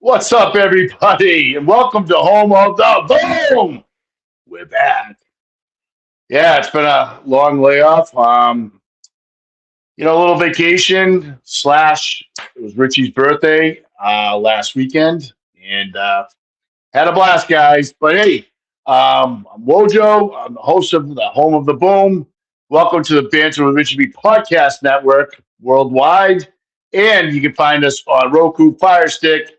What's up, everybody? And welcome to Home of the Boom. We're back. Yeah, it's been a long layoff. A little vacation slash. It was Richie's birthday last weekend, and had a blast, guys. But hey, I'm WOJO. I'm the host of the Home of the Boom. Welcome to the Banter with Richie B podcast network worldwide, and you can find us on Roku, Fire Stick,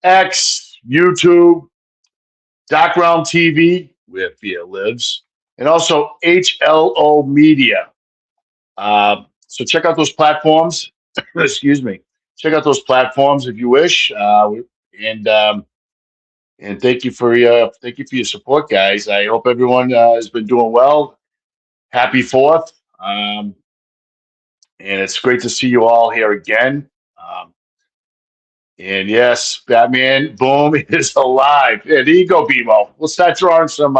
X, YouTube, Doc Realm TV, where Fear lives, and also HLO Media. So check out those platforms. Excuse me. Check out those platforms if you wish. And thank you for your support, guys. I hope everyone has been doing well. Happy Fourth, and it's great to see you all here again. And yes, Batman, boom, is alive. Yeah, there you go, BMO. We'll start drawing some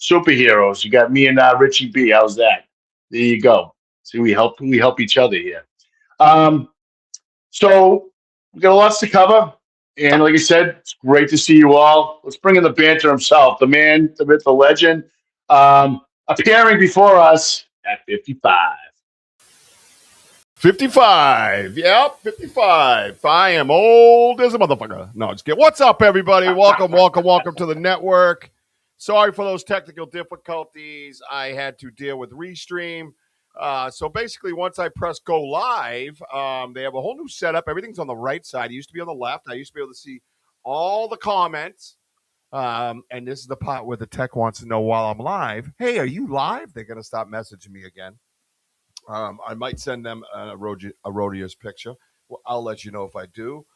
superheroes. You got me and Richie B. How's that? There you go. See, we help each other here. Um, so we got lots to cover, and like I said, it's great to see you all. Let's bring in the banter himself, the man, the myth, the legend, appearing before us at 55. 55. Yep, 55. I am old as a motherfucker. No, just kidding. What's up, everybody? Welcome to the network. Sorry for those technical difficulties. I had to deal with Restream. So basically, once I press go live, they have a whole new setup. Everything's on the right side. It used to be on the left. I used to be able to see all the comments. And this is the part where the tech wants to know while I'm live. Hey, are you live? They're going to stop messaging me again. I might send them a Rodia's picture. Well, I'll let you know if I do.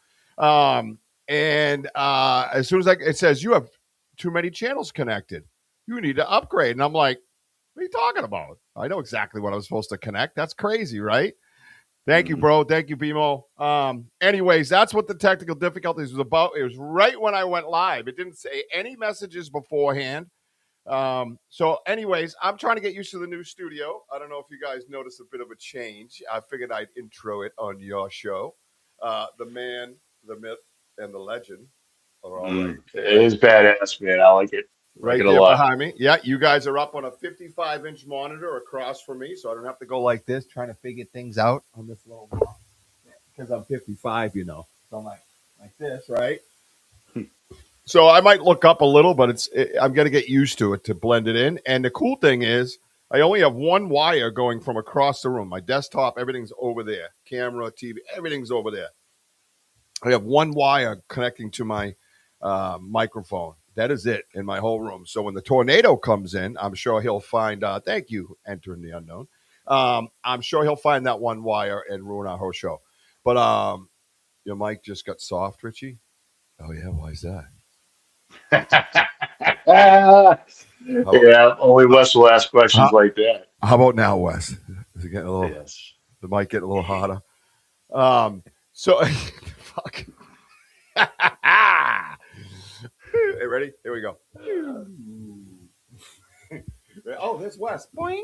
As soon as it says you have too many channels connected, you need to upgrade. And I'm like, what are you talking about? I know exactly what I was supposed to connect. That's crazy, right? Thank you, bro. Thank you, BMO. Anyways, that's what the technical difficulties was about. It was right when I went live. It didn't say any messages beforehand. So anyways, I'm trying to get used to the new studio. I don't know if you guys noticed a bit of a change. I figured I'd intro it on your show. The man, the myth, and the legend are all right. It is badass, man. I like it. Right there behind me. Yeah, you guys are up on a 55-inch monitor across from me, so I don't have to go like this trying to figure things out on this little monitor. Because I'm 55, you know. So I'm like this, right? So I might look up a little, but I'm going to get used to it to blend it in. And the cool thing is I only have one wire going from across the room. My desktop, everything's over there. Camera, TV, everything's over there. I have one wire connecting to my microphone. That is it in my whole room. So when the tornado comes in, I'm sure he'll find, thank you, entering the unknown. I'm sure he'll find that one wire and ruin our whole show. But your mic just got soft, Richie? Oh, yeah, why is that? Yeah, only Wes will ask questions like that. How about now, Wes? Is it getting a little? Yes. The mic getting a little hotter. So, fuck. Hey, ready? Here we go. Oh, there's Wes. Boing.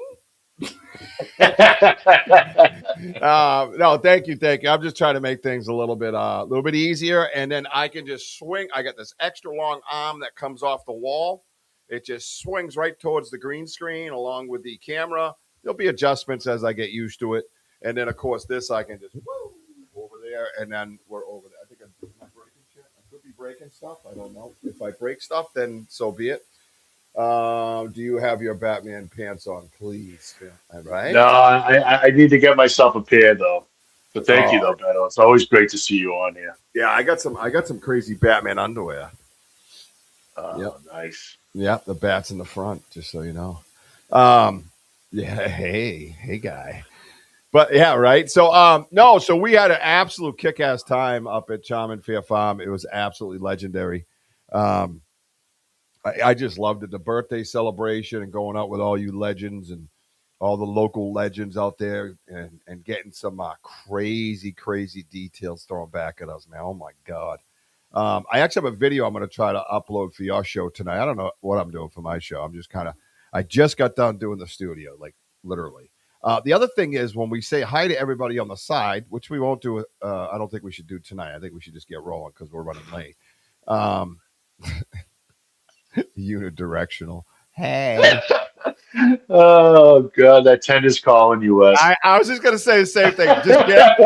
No, thank you. I'm just trying to make things a little bit easier, and then I can just swing. I got this extra long arm that comes off the wall. It just swings right towards the green screen along with the camera. There'll be adjustments as I get used to it, and then of course this I can just over there, and then we're over there. I think I'm breaking shit. I could be breaking stuff. I don't know. If I break stuff, then so be it. Do you have your Batman pants on, please? Right? No, I need to get myself a pair though. But thank you though, Beto. It's always great to see you on here. Yeah, I got some crazy Batman underwear. Yep. Nice. Yeah, the bat's in the front, just so you know. Yeah, hey guy. But yeah, right. So so we had an absolute kick-ass time up at CHARMINGFARE Farm. It was absolutely legendary. I just loved it. The birthday celebration and going out with all you legends and all the local legends out there and getting some crazy details thrown back at us, man. Oh, my God. I actually have a video I'm going to try to upload for your show tonight. I don't know what I'm doing for my show. I'm just I just got done doing the studio, like literally. The other thing is when we say hi to everybody on the side, which we won't do, I don't think we should do tonight. I think we should just get rolling because we're running late. Um, unidirectional. Hey, Oh God, that tent is calling you, Wes. I was just gonna say the same thing. Just get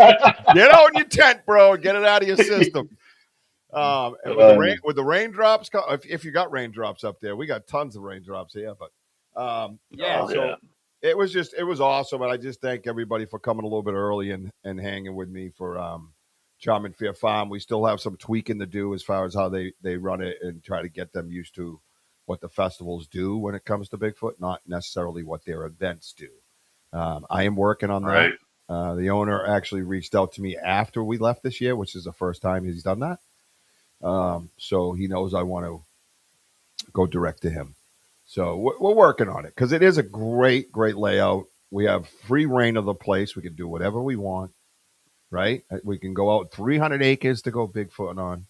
out in your tent, bro, and get it out of your system. And with the raindrops, if you got raindrops up there, we got tons of raindrops here. But yeah, so it was awesome, and I just thank everybody for coming a little bit early and hanging with me for CHARMINGFARE Farm. We still have some tweaking to do as far as how they run it and try to get them used to what the festivals do when it comes to Bigfoot, not necessarily what their events do. I am working on that. Right. The owner actually reached out to me after we left this year, which is the first time he's done that. So he knows I want to go direct to him. So we're working on it because it is a great layout. We have free reign of the place. We can do whatever we want, right? We can go out 300 acres to go Bigfooting on.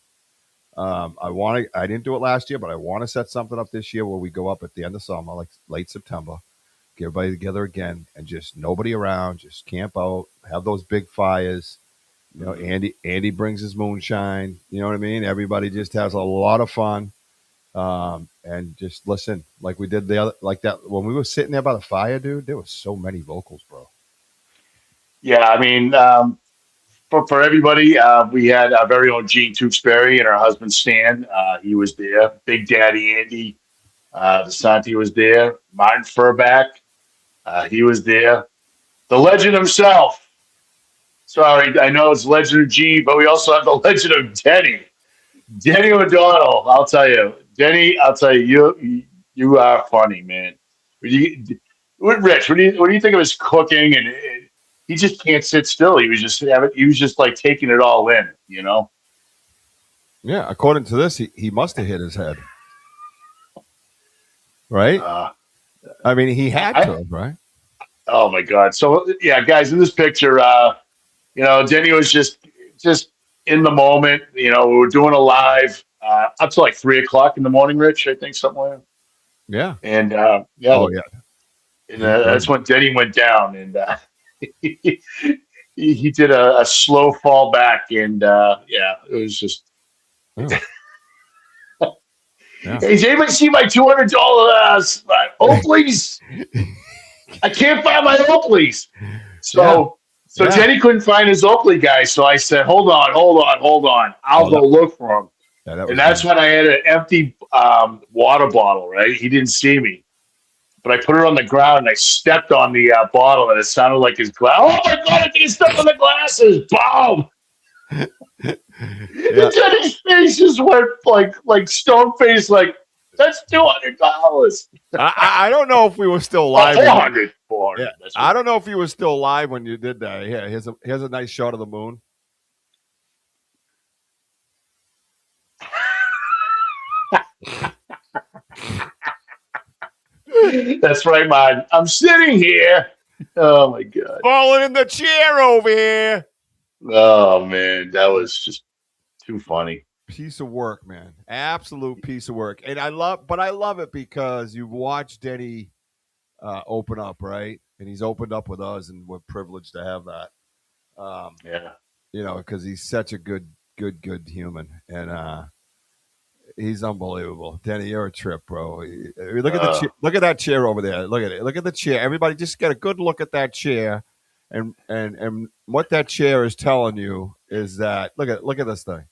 I didn't do it last year, but I want to set something up this year where we go up at the end of summer, like late September, get everybody together again and just nobody around, just camp out, have those big fires. You know, Andy brings his moonshine. You know what I mean? Everybody just has a lot of fun. And just listen, like we did like that when we were sitting there by the fire, dude. There was so many vocals, bro. Yeah, I mean, for everybody, we had our very own Gene Tewksbury and her husband Stan. He was there. Big Daddy Andy DeSanti was there. Martin Furback, he was there. The legend himself. Sorry, I know it's Legend of Gene, but we also have the Legend of Denny. Denny O'Donnell, I'll tell you. Denny, I'll tell you, you are funny, man. Rich, what do you think of his cooking? And he just can't sit still. He was just like taking it all in, you know? Yeah, according to this, he must have hit his head. Right? I mean, he had to have, right? Oh my God. So yeah, guys, in this picture, you know, Denny was just in the moment. You know, we were doing a live up to like 3:00 in the morning, Rich, I think, somewhere. Yeah. And and, that's when Denny went down, and he did a slow fall back, and yeah, it was just. Yeah. Yeah. Hey, did anybody see my $200 Oakleys? I can't find my Oakleys. So Denny couldn't find his Oakley guy. So I said, hold on. I'll go look for him. Yeah, and that's when I had an empty water bottle, right? He didn't see me. But I put it on the ground and I stepped on the bottle and it sounded like his glass. Oh my God, I think he stepped on the glasses. Boom. And Denny's face just went like stone face, like, that's $200. I don't know if we were still live. 400. Yeah. I don't know if you were still live when you did that. Yeah, here's a nice shot of the moon. That's right, man. I'm sitting here. Oh my God. Falling in the chair over here. Oh man, that was just too funny. Piece of work, man. Absolute piece of work. And I love it because you watch Denny open up, right? And he's opened up with us, and we're privileged to have that. Yeah. You know, because he's such a good human. And he's unbelievable. Denny, you're a trip, bro. Look at look at that chair over there. Look at it. Look at the chair. Everybody just get a good look at that chair. And what that chair is telling you is that look at this thing.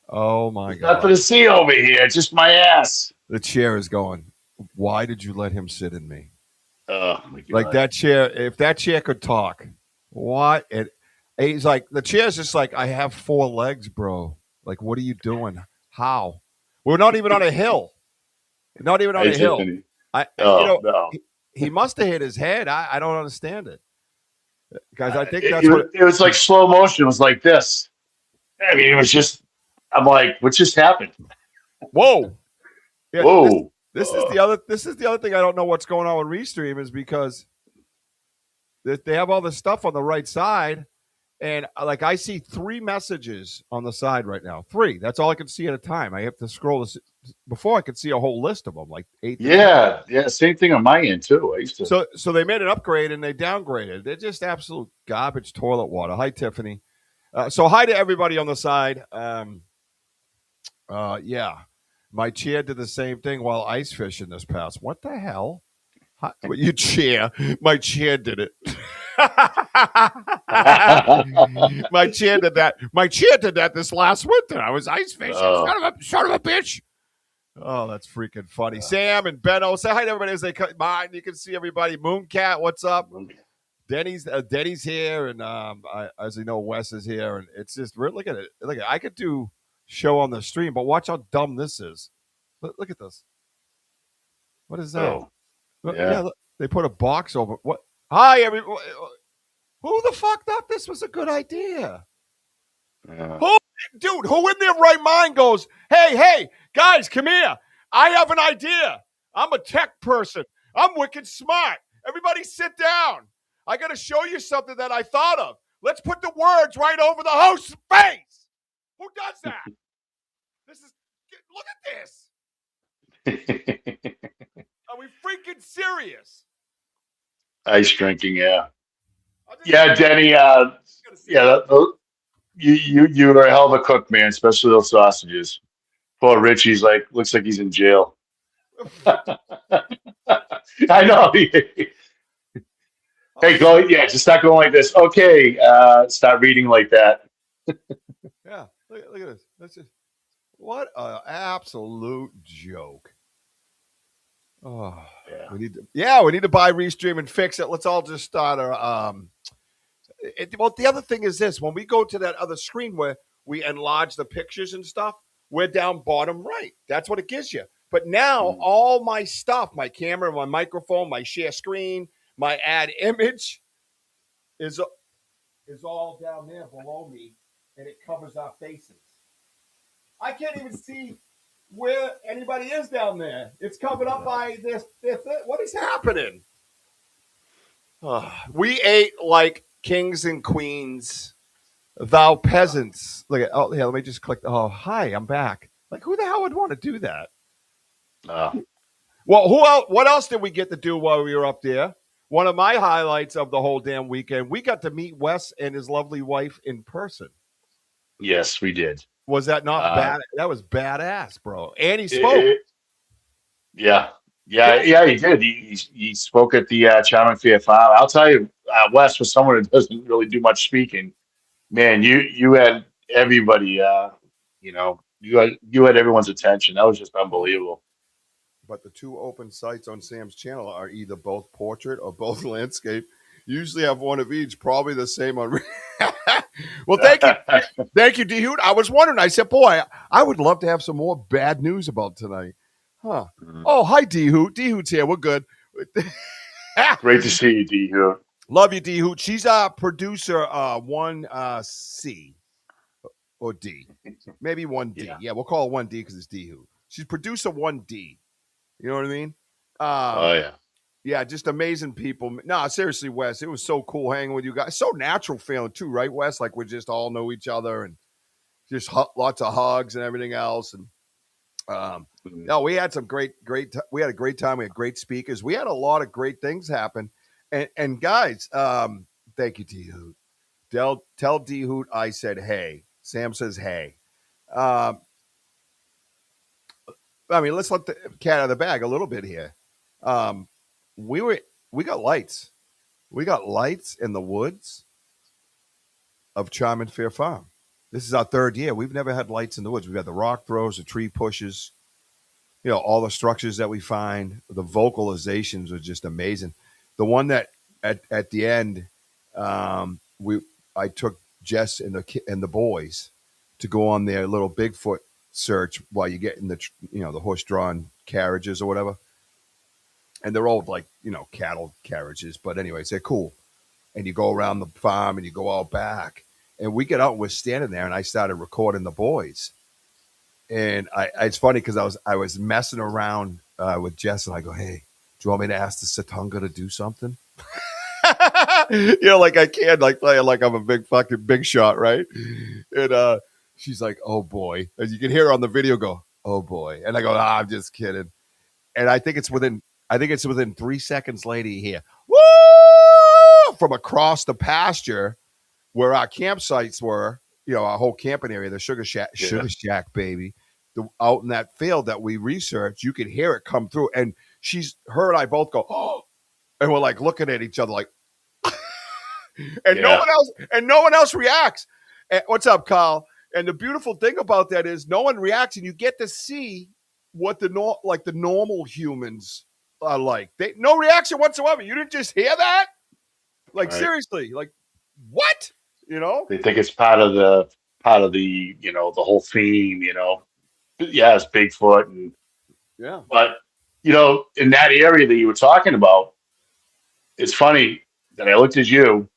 Oh my God. Nothing to see over here, just my ass. The chair is going, why did you let him sit in me? Oh my God. Like that chair, if that chair could talk, what? He's like, the chair's just like, I have 4 legs, bro. Like, what are you doing? How? We're not even on a hill. Not even on a hill. No. He must have hit his head. I don't understand it. Guys, I think it was like slow motion. It was like this. I mean, it was just, I'm like, what just happened? Whoa. Yeah, whoa. This is the other thing I don't know what's going on with Restream is because they have all this stuff on the right side. And like I see 3 messages on the side right now. 3. That's all I can see at a time. I have to scroll this. Before I could see a whole list of them, like 8. Yeah. Same thing on my end too. I used to. So they made an upgrade and they downgraded. They're just absolute garbage toilet water. Hi, Tiffany. So hi to everybody on the side. Yeah. My chair did the same thing while ice fishing this past. What the hell? Well, your chair. My chair did it. My chair did that. My chair did that this last winter. I was ice fishing. Oh, Son of a bitch. Oh, that's freaking funny. Sam and Benno, say hi to everybody as they come by. You can see everybody. Mooncat, what's up? Denny's here, and as you know, Wes is here, and it's just look at it. Look at it. I could do show on the stream, but watch how dumb this is. Look at this. What is that? oh, yeah. Look, they put a box over. What? Hi, everyone. Who the fuck thought this was a good idea? Yeah. Who in their right mind goes, hey, guys, come here. I have an idea. I'm a tech person. I'm wicked smart. Everybody sit down. I got to show you something that I thought of. Let's put the words right over the host's face. Who does that? Look at this. Are we freaking serious? Ice drinking, yeah. Yeah, Denny, yeah, you were a hell of a cook, man, especially those sausages. Poor Richie's looks like he's in jail. I know. Hey, just start going like this. Okay, start reading like that. Yeah, look at this. That's just what an absolute joke. Oh, yeah. we need to buy Restream and fix it. Let's all just start our well, the other thing is this: when we go to that other screen where we enlarge the pictures and stuff, we're down bottom right. That's what it gives you. But now all my stuff, my camera, my microphone, my share screen, my add image is all down there below me, and it covers our faces. I can't even see where anybody is down there. It's covered up by this. What is happening? We ate like kings and queens, thou peasants. Look at let me just click. Oh, hi, I'm back. Like, who the hell would want to do that? Well, who else? What else did we get to do while we were up there? One of my highlights of the whole damn weekend, we got to meet Wes and his lovely wife in person. Yes, we did. Was that not bad? That was badass, bro. And he spoke. Yeah, he did. He spoke at the CHARMINGFARE farm. I'll tell you, Wes, for someone who doesn't really do much speaking, man, you had everybody. You had everyone's attention. That was just unbelievable. But the two open sites on Sam's channel are either both portrait or both landscape. Usually have one of each, probably the same on. Well, thank you, D-Hoot. I was wondering. I said, boy, I would love to have some more bad news about tonight. Huh? Oh, hi, D-Hoot. D-Hoot's here. We're good. Great to see you, D-Hoot. Love you, D-Hoot. She's our producer 1C or D. Maybe 1D. Yeah, we'll call it 1D because it's D-Hoot. She's producer 1D. You know what I mean? Oh, yeah. Yeah, just amazing people. No, seriously, Wes, it was so cool hanging with you guys. So natural feeling too, right, Wes? Like we just all know each other and just lots of hugs and everything else. And no, we had some we had a great time. We had great speakers. We had a lot of great things happen. And guys, thank you, D-Hoot. Tell D-Hoot I said hey. Sam says hey. I mean, let's let the cat out of the bag a little bit here. We got lights. We got lights in the woods of CHARMINGFARE Farm. This is our third year. We've never had lights in the woods. We've had the rock throws, the tree pushes, all the structures that we find. The vocalizations are just amazing. The one that at the end, I took Jess and the boys to go on their little Bigfoot search while you get in the horse-drawn carriages or whatever. And they're all like, cattle carriages. But anyways, they're cool. And you go around the farm and you go out back. And we get out and we're standing there and I started recording the boys. And it's funny because I was messing around with Jess and I go, hey, do you want me to ask the Satunga to do something? Like I can, like play like I'm a big shot, right? And she's like, oh boy. And you can hear her on the video go, oh boy. And I go, I'm just kidding. And I think it's within 3 seconds later you hear, woo! From across the pasture where our campsites were, our whole camping area, the Sugar Shack, baby. out in that field that we researched, you could hear it come through. And her and I both go, oh, and we're like looking at each other like, and no one else reacts. And, what's up, Carl? And the beautiful thing about that is no one reacts, and you get to see what the normal humans are like. No reaction whatsoever. You didn't just hear that? Like, right. Seriously, like, what? You know? They think it's part of the the whole theme, Yeah, it's Bigfoot. But, in that area that you were talking about, it's funny that I looked at you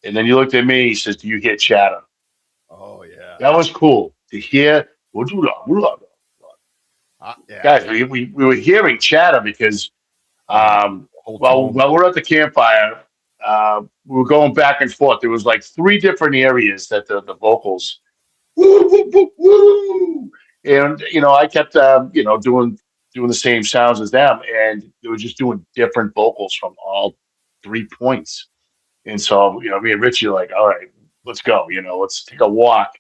and then you looked at me. He says, do you hear chatter? Oh, yeah. That was cool to hear. Yeah. Guys, we were hearing chatter because while we're at the campfire, we were going back and forth. There was like 3 different areas that the vocals, woo, woo, woo, woo. And, I kept, doing the same sounds as them. And they were just doing different vocals from all 3 points. And so, me and Richie are like, all right, let's go. Let's take a walk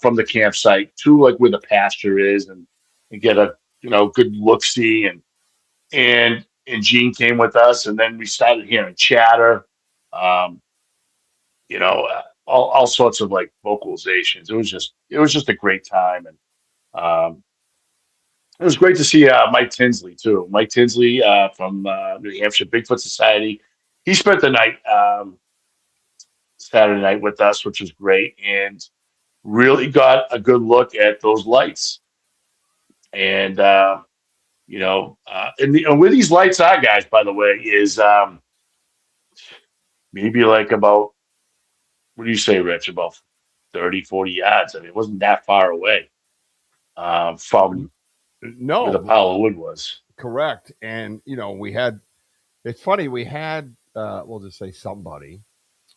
from the campsite to like where the pasture is and get a, good look-see. And Gene came with us, and then we started hearing chatter, all sorts of like vocalizations. It was just a great time. And it was great to see Mike Tinsley too. Mike Tinsley from New Hampshire Bigfoot Society. He spent the night Saturday night with us, which was great, and really got a good look at those lights. And and where these lights are, guys, by the way, is maybe like about, what do you say, Rich? About 30, 40 yards. I mean, it wasn't that far away from where the pile of wood was. Correct. And, it's funny, we had, we'll just say somebody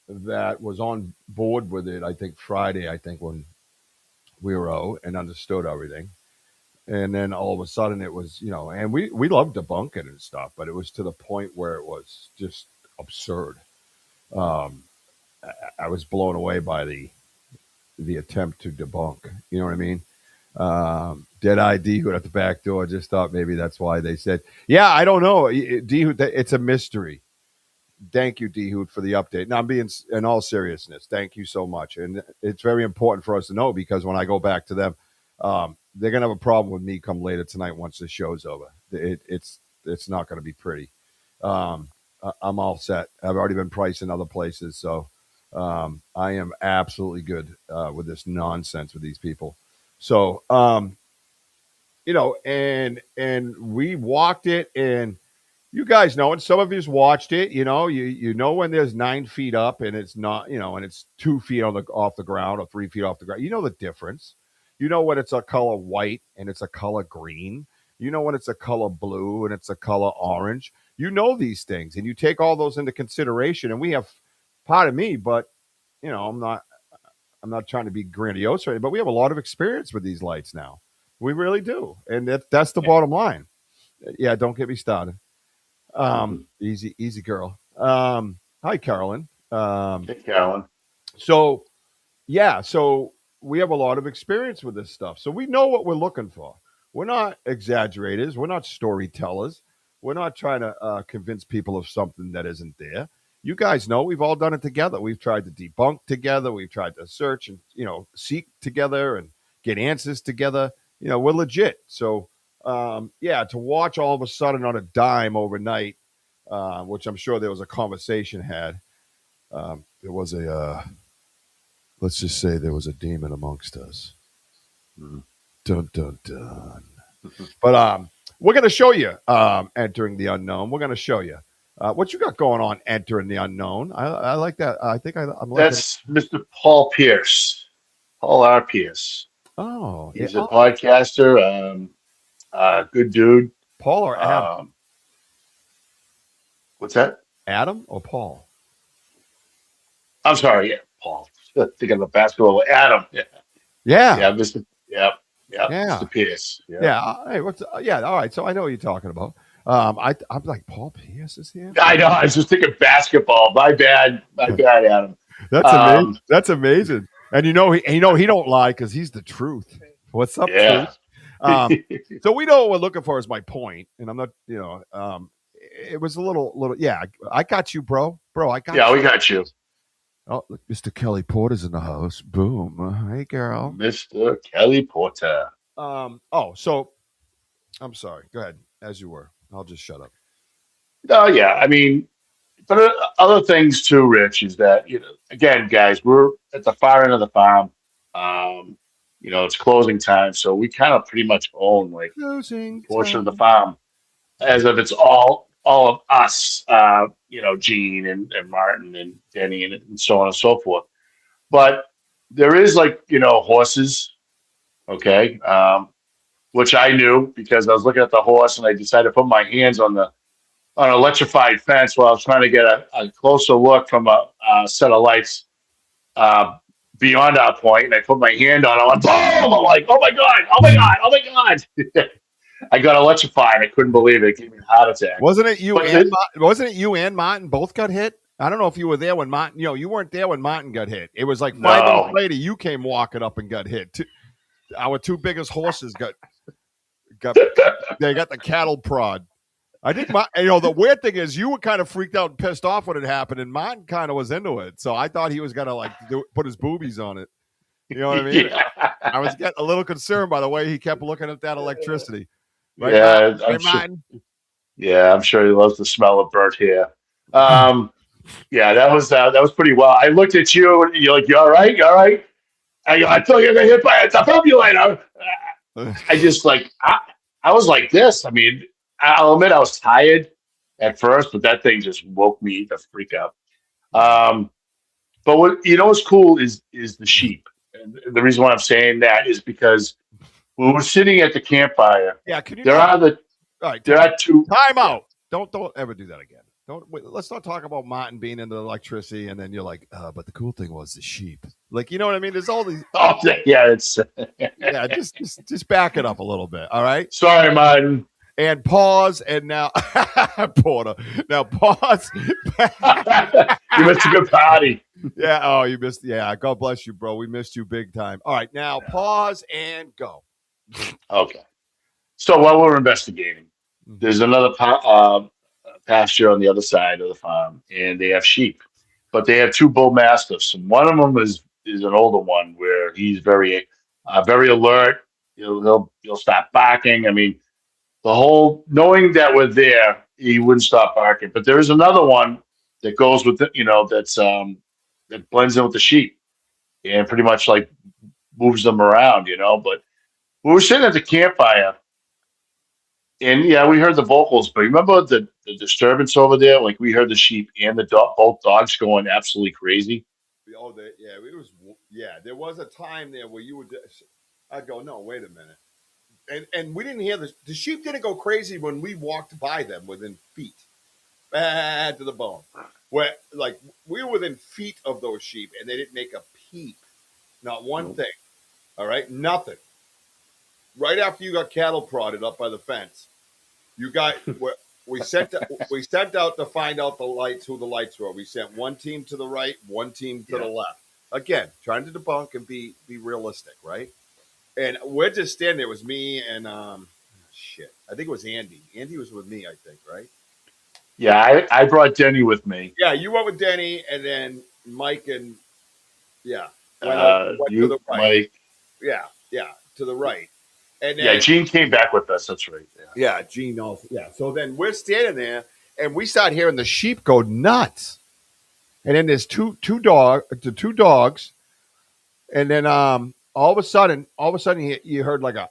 that was on board with it, I think Friday, when we were out and understood everything. And then all of a sudden it was, and we loved debunking and stuff, but it was to the point where it was just absurd. I was blown away by the attempt to debunk. You know what I mean? Dead ID who at the back door just thought maybe that's why they said, yeah, I don't know. It's a mystery. Thank you, D-Hoot, for the update. Now, I'm being in all seriousness. Thank you so much. And it's very important for us to know, because when I go back to them, they're going to have a problem with me come later tonight once the show's over. It's not going to be pretty. I'm all set. I've already been priced in other places. So I am absolutely good with this nonsense with these people. So, and we walked it, and you guys know, and some of you's watched it, you know when there's 9 feet up and it's not, and it's 2 feet off the ground or 3 feet off the ground. You know the difference. You know when it's a color white and it's a color green. You know when it's a color blue and it's a color orange. You know these things, and you take all those into consideration. And we have, pardon me, but I'm not trying to be grandiose or anything, but we have a lot of experience with these lights now. We really do, and that's the bottom line. Yeah, don't get me started. Easy girl. Hi, Carolyn. Hey, Carolyn. So we have a lot of experience with this stuff. So we know what we're looking for. We're not exaggerators. We're not storytellers. We're not trying to convince people of something that isn't there. You guys know we've all done it together. We've tried to debunk together. We've tried to search and, seek together and get answers together. We're legit. So, to watch all of a sudden on a dime overnight, which I'm sure there was a conversation had. There was let's just say there was a demon amongst us. Mm-hmm. Dun, dun, dun. But we're going to show you Entering the Unknown. We're going to show you. What you got going on, Entering the Unknown? I like that. I think I'm like that's Mr. Paul Pierce, Paul R. Pierce. Oh, he's a podcaster. Good dude. Paul or Adam? What's that? Adam or Paul? I'm sorry. Yeah, Paul. Thinking of a basketball. Adam. Yeah. Mr. Yeah. Mr. Pierce. Yeah. Hey, all right. So I know what you're talking about. I'm like, Paul Pierce is here. I know. I was just thinking basketball. My bad, Adam. That's amazing. That's amazing. And he don't lie because he's the truth. What's up, yeah. Truth? So we know what we're looking for is my point, and I'm not, it was a little. Yeah, I got you, bro. I got Yeah, you. we got you. Oh, look, Mr. Kelly Porter's in the house. Boom. Hey, girl. Mr. Kelly Porter. So I'm sorry. Go ahead, as you were. I'll just shut up. No, yeah, I mean, but other things too, Rich, is that, again, guys, we're at the far end of the farm. Um, it's closing time, so we kind of pretty much own like Closing a portion of the time. farm, as if it's all of us. Gene and Martin and Denny and so on and so forth. But there is like horses, okay, which I knew because I was looking at the horse and I decided to put my hands on an electrified fence while I was trying to get a closer look from a set of lights uh, beyond our point, and I put my hand on it. I went, boom! I'm like, oh my god, oh my god, oh my god! I got electrified. I couldn't believe it. It gave me a heart attack. Wasn't it you But and Martin both got hit? I don't know if you were there when Martin. You weren't there when Martin got hit. It was like 5 minutes no, later. You came walking up and got hit. Our two biggest horses got. They got the cattle prod. I think the weird thing is you were kind of freaked out and pissed off when it happened, and Martin kind of was into it. So I thought he was gonna put his boobies on it. You know what I mean? yeah, I was getting a little concerned by the way he kept looking at that electricity. Right, yeah, Martin? Right, Martin? yeah. I'm sure he loves the smell of burnt hair. Yeah, that was pretty well. I looked at you and you're like, you all right? You all right? I thought you were gonna hit by a defibrillator. I just I was like this. I mean, I'll admit I was tired at first, but that thing just woke me the freak out. But what what's cool is the sheep. And the reason why I'm saying that is because when we're sitting at the campfire, Yeah, can you there not? are the All right, there are two. time out. Don't ever do that again. Let's not talk about Martin being into electricity, and then you're like, but the cool thing was the sheep. Like, you know what I mean? There's all these. Oh yeah, it's Yeah, just back it up a little bit. All right. sorry, Martin. And pause, and now Porter. Now pause. You missed a good party. Yeah. Oh, you missed. Yeah. God bless you, bro. We missed you big time. All right. Now pause and go. Okay. So while we're investigating, there's another pasture on the other side of the farm, and they have sheep, but they have two bull mastiffs, and one of them is an older one where he's very alert. He'll stop barking. I mean, the whole knowing that we're there, he wouldn't stop barking. But there is another one that goes with it, that blends in with the sheep and pretty much like moves them around, But we were sitting at the campfire, and yeah, we heard the vocals. But remember the disturbance over there? Like we heard the sheep and both dogs going absolutely crazy. Oh, yeah. It was. Yeah, there was a time there where you would. I'd go, no, wait a minute. And we didn't hear the sheep didn't go crazy when we walked by them within feet, to the bone. Where like we were within feet of those sheep and they didn't make a peep, not one thing. All right, nothing. Right after you got cattle prodded up by the fence, you got we sent out to find out who the lights were. We sent one team to the right, one team to the left. Again, trying to debunk and be realistic, right? And we're just standing there. It was me and shit. I think it was Andy. Andy was with me, I think, right? Yeah, I brought Denny with me. Yeah, you went with Denny, and then Mike and went to the right. Mike. Yeah, to the right. And then, Gene came back with us. That's right. Yeah, Gene also. Yeah. So then we're standing there, and we start hearing the sheep go nuts. And then there's two dogs, and then all of a sudden you heard like a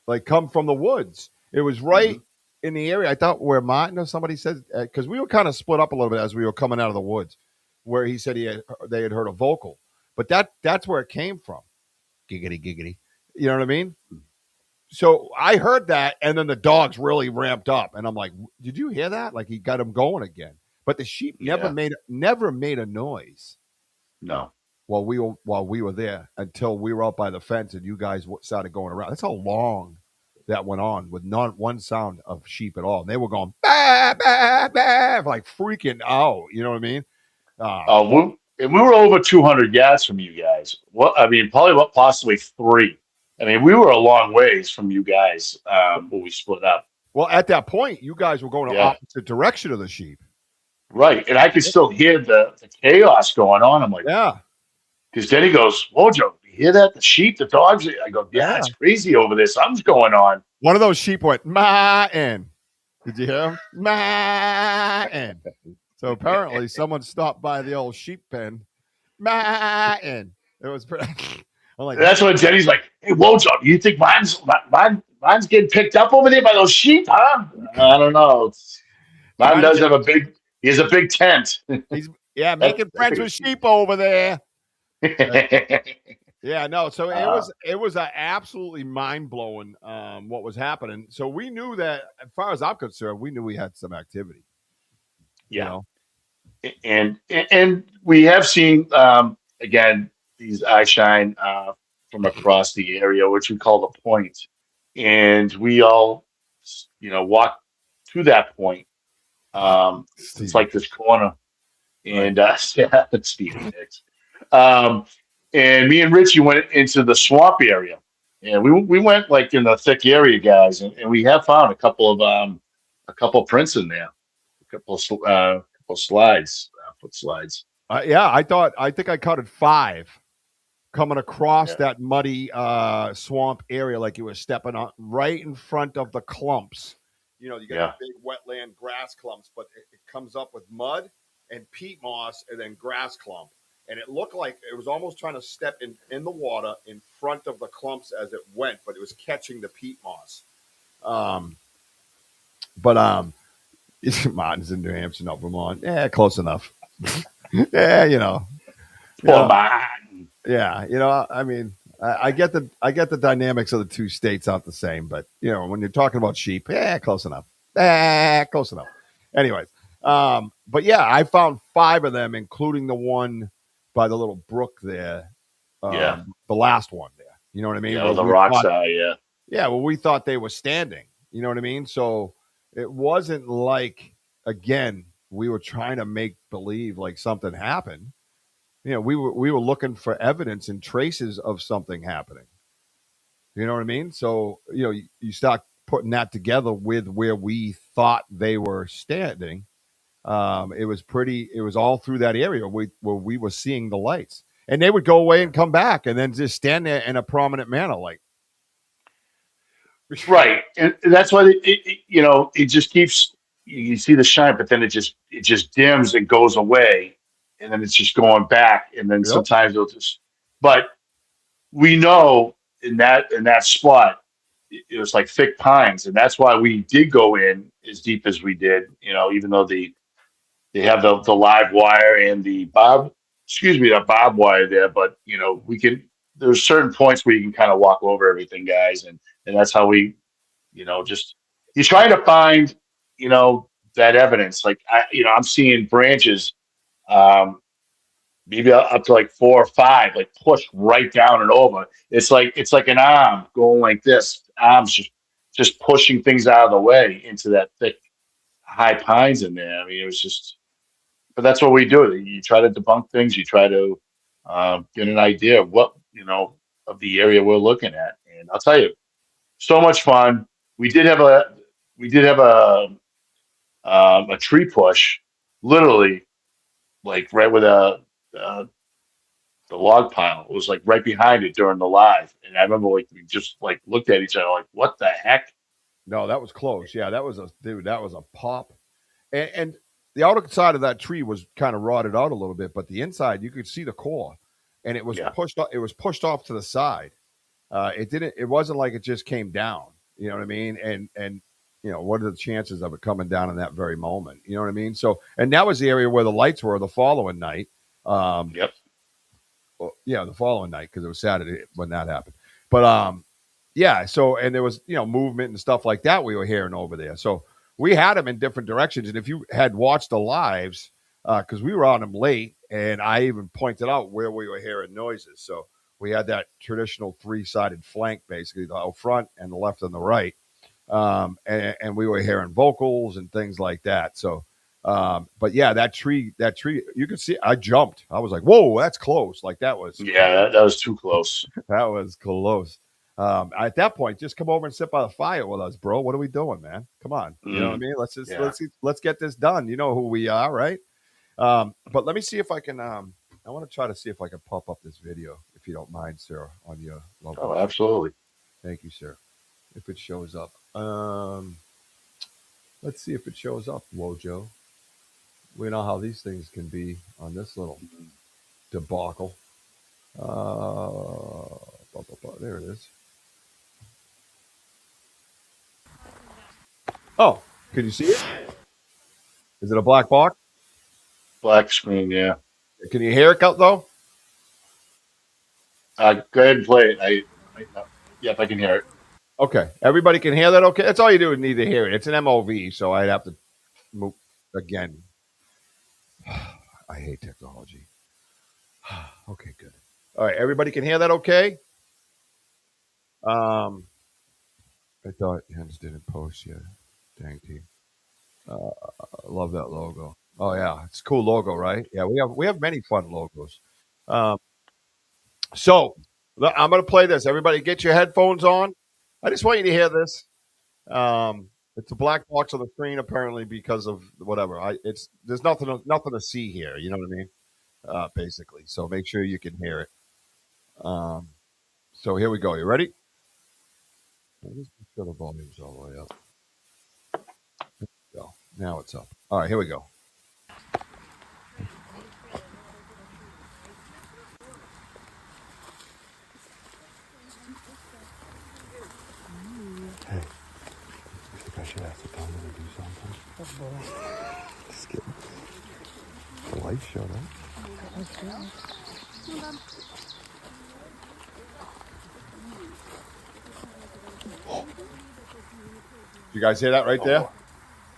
like come from the woods. It was right in the area. I thought where Martin or somebody said, because we were kind of split up a little bit as we were coming out of the woods, where he said they had heard a vocal, but that's where it came from. Giggity giggity. You know what I mean? So I heard that, and then the dogs really ramped up, and I'm like, "Did you hear that? Like he got them going again." But the sheep never made a noise. No. While we were there until we were out by the fence, and you guys started going around. That's how long that went on with not one sound of sheep at all. And they were going bah, bah, bah, like freaking out. You know what I mean? We were over 200 yards from you guys. Well, I mean, probably possibly 3. I mean, we were a long ways from you guys when we split up. Well, at that point, you guys were going the Yeah, opposite direction of the sheep. right. And I could still hear the chaos going on. I'm like, Yeah, because then he goes, Wojo, you hear that? The sheep, the dogs. I go, yeah, yeah. it's crazy over there. Something's going on. One of those sheep went ma in. Did you hear him? Ma in. So apparently, someone stopped by the old sheep pen. Ma in. It was pretty. I'm like, That's when Jenny's like, hey, Wojo, do you think mine's getting picked up over there by those sheep, huh? I don't know. Mine trying to does get. have he has a big tent. He's making friends with sheep over there. Yeah, no. So it was absolutely mind blowing what was happening. So we knew that, as far as I'm concerned, we knew we had some activity. You Yeah. know, And we have seen again these eye shine from across the area, which we call the point, and we all walk to that point. It's Stevie. like this corner, Right. and yeah, it's Stephen Hicks. Um, and me and Richie went into the swamp area, and we went like in the thick area, guys, and we have found a couple prints in there, couple slides, foot slides. Yeah, I think I counted 5 coming across Yeah, that muddy swamp area, like you were stepping on right in front of the clumps. You know, you got the yeah, big wetland grass clumps, but it comes up with mud and peat moss and then grass clump. And it looked like it was almost trying to step in the water in front of the clumps as it went, but it was catching the peat moss. Um, but Martin's in New Hampshire, not Vermont. Yeah, close enough. Yeah, poor yeah, man. yeah. I mean, I get the dynamics of the two states aren't the same, but when you're talking about sheep, close enough. Close enough. Anyways, but yeah, I found 5 of them, including the one by the little brook there, Yeah, the last one there. You know what I mean? yeah, Where well, the we rocks thought, are, yeah, yeah, well, we thought they were standing. You know what I mean? So it wasn't like, again, we were trying to make believe like something happened. We were looking for evidence and traces of something happening. You know what I mean? So you start putting that together with where we thought they were standing. It was pretty. It was all through that area where we were seeing the lights, and they would go away and come back, and then just stand there in a prominent manner, like right. And that's why it just keeps you see the shine, but then it just dims and goes away, and then it's just going back, and then yep. sometimes it'll just. But we know in that spot it was like thick pines, and that's why we did go in as deep as we did. Even though they have the live wire and the barbed wire there, but we can. There's certain points where you can kind of walk over everything, guys, and that's how we, just you try to find, that evidence. Like I'm seeing branches, um, maybe up to like 4 or 5, like pushed right down and over. It's like an arm going like this. Arms just pushing things out of the way into that thick high pines in there. I mean, it was just. But that's what we do. You try to debunk things. You try to get an idea of what of the area we're looking at. And I'll tell you, so much fun. We did have a tree push, literally like right with uh, the log pile. It was like right behind it during the live. And I remember like we just like looked at each other like, what the heck? No, that was close. Yeah, that was a dude. That was a pop. And the outer side of that tree was kind of rotted out a little bit, but the inside you could see the core, and it was Yeah, pushed. It was pushed off to the side. It didn't. It wasn't like it just came down. You know what I mean? And what are the chances of it coming down in that very moment? You know what I mean? So, and that was the area where the lights were the following night. Um, yep, yeah, the following night because it was Saturday when that happened. But yeah. So, and there was movement and stuff like that we were hearing over there. So we had them in different directions. And if you had watched the lives, because we were on them late, and I even pointed out where we were hearing noises. So we had that traditional 3-sided flank, basically the out front and the left and the right, and we were hearing vocals and things like that. So, but yeah, that tree, you could see. I jumped. I was like, "Whoa, that's close!" Like that was yeah, that was too close. that was close. At that point, just come over and sit by the fire with us, bro. What are we doing, man? Come on. You know what I mean? Let's get this done. You know who we are, right? But let me see if I can. I want to try to see if I can pop up this video, if you don't mind, sir, on your lovely. Oh, absolutely. Thank you, sir. If it shows up, let's see if it shows up, WOJO. We know how these things can be on this little debacle. There it is. Oh, can you see it? Is it a black box? Black screen, yeah. Can you hear it though? Go ahead and play it. Yep, I can hear it. Okay, everybody can hear that. Okay, that's all you do is need to hear it. It's an MOV, so I'd have to move again. I hate technology. Okay, good. All right, everybody can hear that. Okay. I thought Jens didn't post yet. Dang team. I love that logo. Oh yeah, it's a cool logo, right? Yeah, we have many fun logos. So I'm going to play this. Everybody, get your headphones on. I just want you to hear this. It's a black box on the screen, apparently, because of whatever. There's nothing to see here. You know what I mean? Basically. So make sure you can hear it. So here we go. You ready? Let me make sure the volume's all the way up. There we go. Now it's up. All right, here we go. Hey, you think I should ask the Tony to do something? Oh boy. Just kidding. The lights showed up. You guys hear that right there?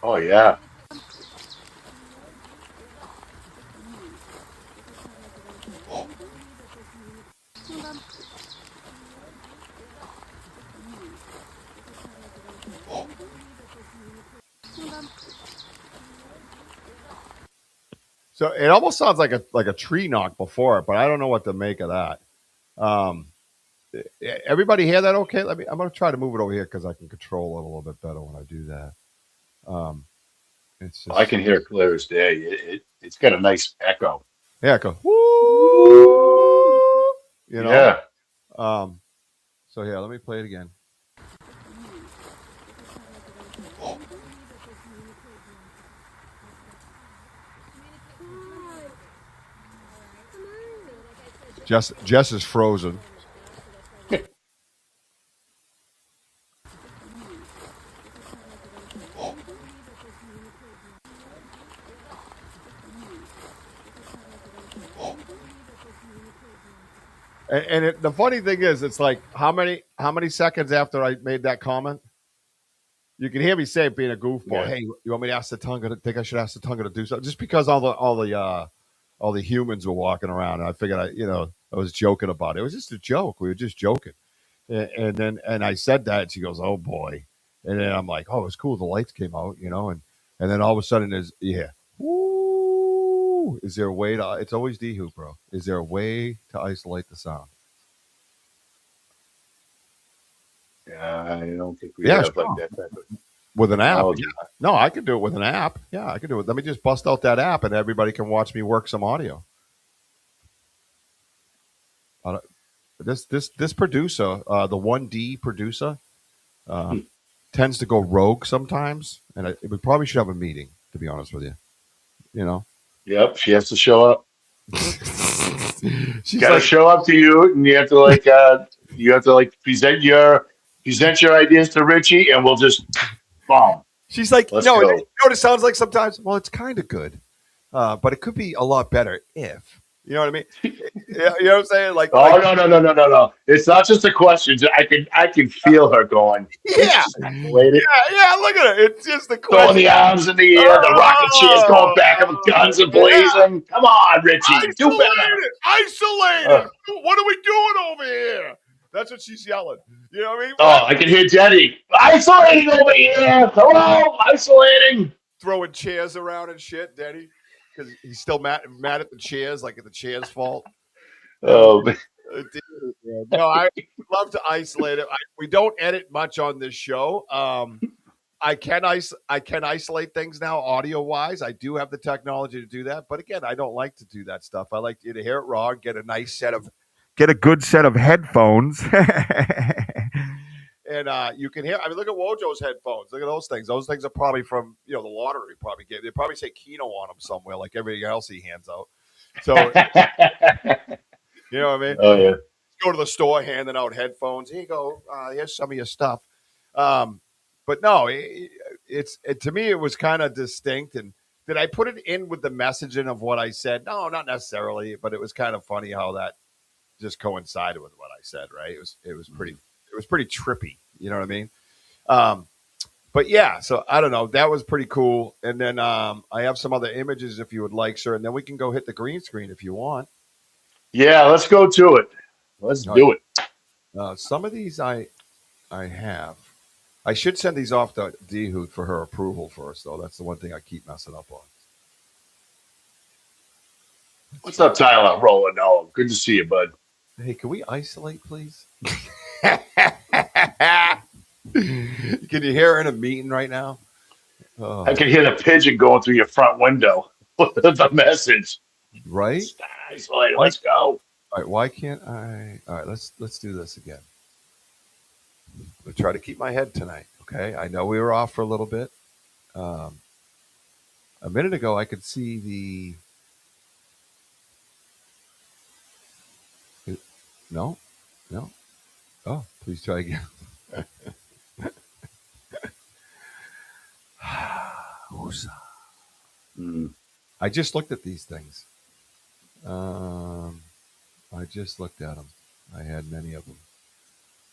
Oh yeah. So it almost sounds like a tree knock before it, but I don't know what to make of that. Everybody hear that? Okay, I'm going to try to move it over here because I can control it a little bit better when I do that. It's just, I can hear it clear as day. It's got a nice echo. Yeah, go. Woo! You know. Yeah. So here, let me play it again. Jess is frozen. And the funny thing is, it's like how many seconds after I made that comment, you can hear me say it being a goofball. Yeah. Hey, you want me to ask the Tonga? Think I should ask the Tonga to do something? Just because all the humans were walking around, and I figured I was joking about it. It was just a joke. We were just joking, and then I said that, and she goes, "Oh boy," and then I'm like, "Oh, it was cool. The lights came out, and then all of a sudden there's woo. Is there a way to? It's always D-Hoop, bro. Is there a way to isolate the sound? Yeah, I don't think we have like that type of with an app. Yeah. No, I can do it with an app. Yeah, I can do it. Let me just bust out that app, and everybody can watch me work some audio. This producer, the 1D producer, tends to go rogue sometimes, and we probably should have a meeting. To be honest with you, Yep, she has to show up. She's got to show up to you, and you have to present your ideas to Richie, and we'll just bomb. She's like, you know what it sounds like sometimes? Well, it's kind of good, but it could be a lot better if. You know what I mean? Yeah, you know what I'm saying? Like, no. It's not just a question. I can feel her going. Yeah. Look at it. It's just the question. Throwing the arms in the air, the rocket chair's going back with guns and blazing. Come on, Richie, do better. Isolated. What are we doing over here? That's what she's yelling. You know what I mean? Oh, I can hear Denny. Isolating over here. Hello, isolating. Throwing chairs around and shit, Denny. Because he's still mad at the chairs, like the chairs' fault. Oh, man. No, I love to isolate it. We don't edit much on this show. I can isolate things now, audio wise. I do have the technology to do that, but again, I don't like to do that stuff. I like you to hear it raw, get a good set of headphones, and you can hear. I mean, look at WOJO's headphones. Look at those things. Those things are probably from the lottery. Probably gave. They probably say Keno on them somewhere, like everything else he hands out. So you know what I mean? Oh yeah. Go to the store handing out headphones. Here you go. Here's some of your stuff. But no, to me it was kind of distinct. And did I put it in with the messaging of what I said? No, not necessarily. But it was kind of funny how that just coincided with what I said. Right? It was pretty trippy. You know what I mean? But yeah, so I don't know. That was pretty cool. And then I have some other images if you would like, sir. And then we can go hit the green screen if you want. Yeah, let's go to it. Let's do it. Some of these I have. I should send these off to D-Hoot for her approval first, though. That's the one thing I keep messing up on. What's up, Tyler? Rolling. Oh, good to see you, bud. Hey, can we isolate, please? Can you hear her in a meeting right now? I can hear the pigeon going through your front window with the message. Right? Isolate. Let's go. All right. Why can't I? All right. Let's do this again. I'll try to keep my head tonight. Okay. I know we were off for a little bit. A minute ago, I could see no. Oh, please try again. I just looked at these things. I just looked at them. I had many of them.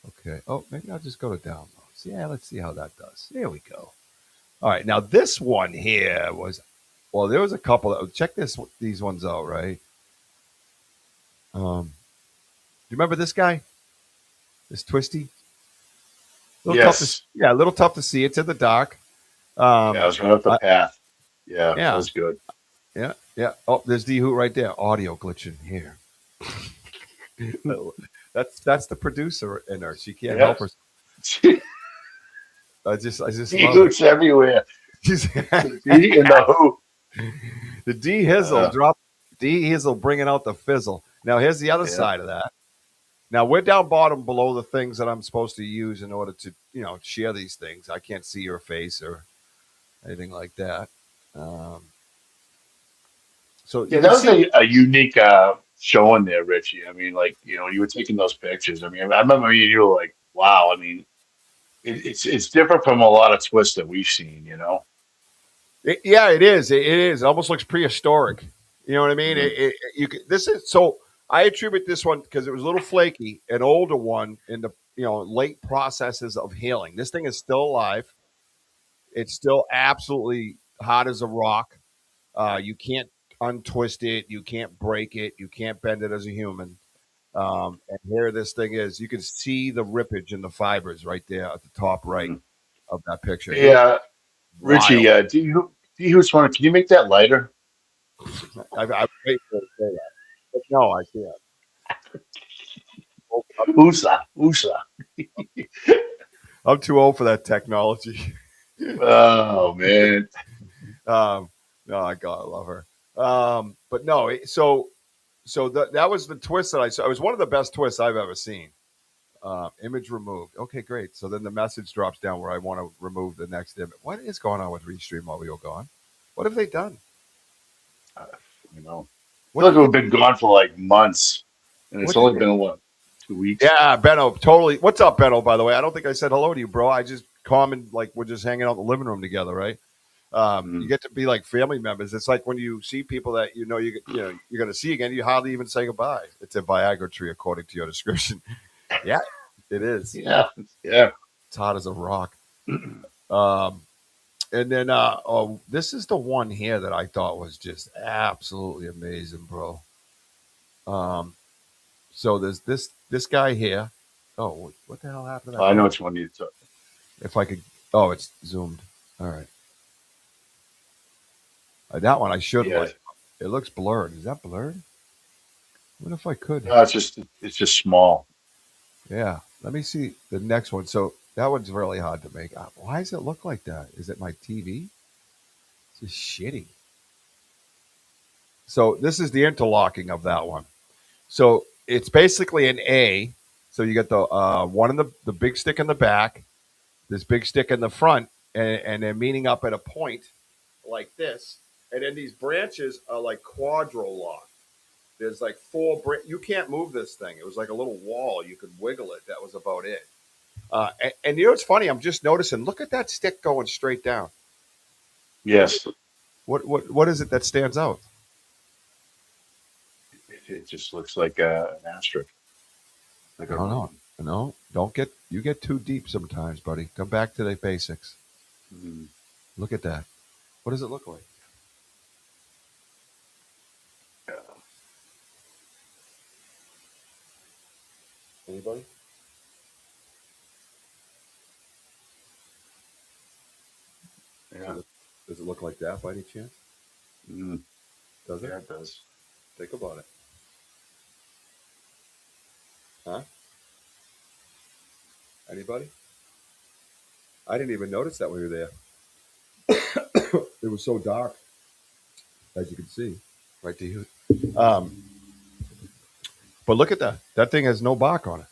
Okay. Oh, maybe I'll just go to downloads. Yeah, let's see how that does. There we go. All right. Now this one here there was a couple. Check these ones out, right? Do you remember this guy? This Twisty? Yes. A little tough to see. It's in the dark. I was running up the path. Yeah, yeah, that was good. Yeah. Oh, there's D-Hoot right there. Audio glitching here. That's the producer in her. She can't help herself. I just D-Hoot's everywhere. D in the hoop. The D-Hizzle drop. D-Hizzle bringing out the fizzle. Now here's the other side of that. Now we're down bottom below the things that I'm supposed to use in order to share these things. I can't see your face or anything like that. So yeah, that was a unique showing there, Richie. I mean, like you were taking those pictures. I mean, I remember you were like, "Wow!" I mean, it's different from a lot of twists that we've seen. It is. It is. It almost looks prehistoric. You know what I mean? Mm-hmm. I attribute this one because it was a little flaky, an older one in the late processes of healing. This thing is still alive. It's still absolutely hot as a rock. You can't untwist it. You can't break it. You can't bend it as a human. And here this thing is. You can see the rippage in the fibers right there at the top right of that picture. Yeah, Richie. D-Hoot's one. Can you make that lighter? I wait for it to say that. But no, I can't. Oosa. I'm too old for that technology. Oh man. No, I love her. But no, so that was the twist that I saw. It was one of the best twists I've ever seen. Image removed. Okay, great. So then the message drops down where I want to remove the next image. What is going on with Restream while we were gone? What have they done? I feel like we've been gone for like months, and it's only been 2 weeks. Yeah, Benno, totally. What's up, Benno? By the way, I don't think I said hello to you, bro. I just commented like we're just hanging out in the living room together, right? You get to be like family members. It's like when you see people that you're going to see again, you hardly even say goodbye. It's a Viagra tree, according to your description. Yeah, it is. Yeah. It's hot as a rock. And then this is the one here that I thought was just absolutely amazing, bro. So there's this guy here. Oh, what the hell happened to that? I know which one you took. If I could. Oh, it's zoomed. All right. That one I should like. It looks blurred. Is that blurred? What if I could? No, it's just small. Yeah. Let me see the next one. So that one's really hard to make. Why does it look like that? Is it my TV? It's just shitty. So this is the interlocking of that one. So it's basically an A. So you got the one in the big stick in the back, this big stick in the front, and they're meeting up at a point like this. And then these branches are like quadro locked. There's like you can't move this thing. It was like a little wall. You could wiggle it. That was about it. And you know what's funny? I'm just noticing. Look at that stick going straight down. Yes, What is it that stands out? it just looks like an asterisk, like a I don't know. Roman. No, don't get you get too deep sometimes, buddy. Come back to the basics. Mm, Look at that. What does it look like? yeah, Anybody? yeah, Does it look like that by any chance? mm, Does it? yeah, it does. Think about it. Huh? Anybody? I didn't even notice that we were there. It was so dark, as you can see. Right to you. But look at that. That thing has no bark on it.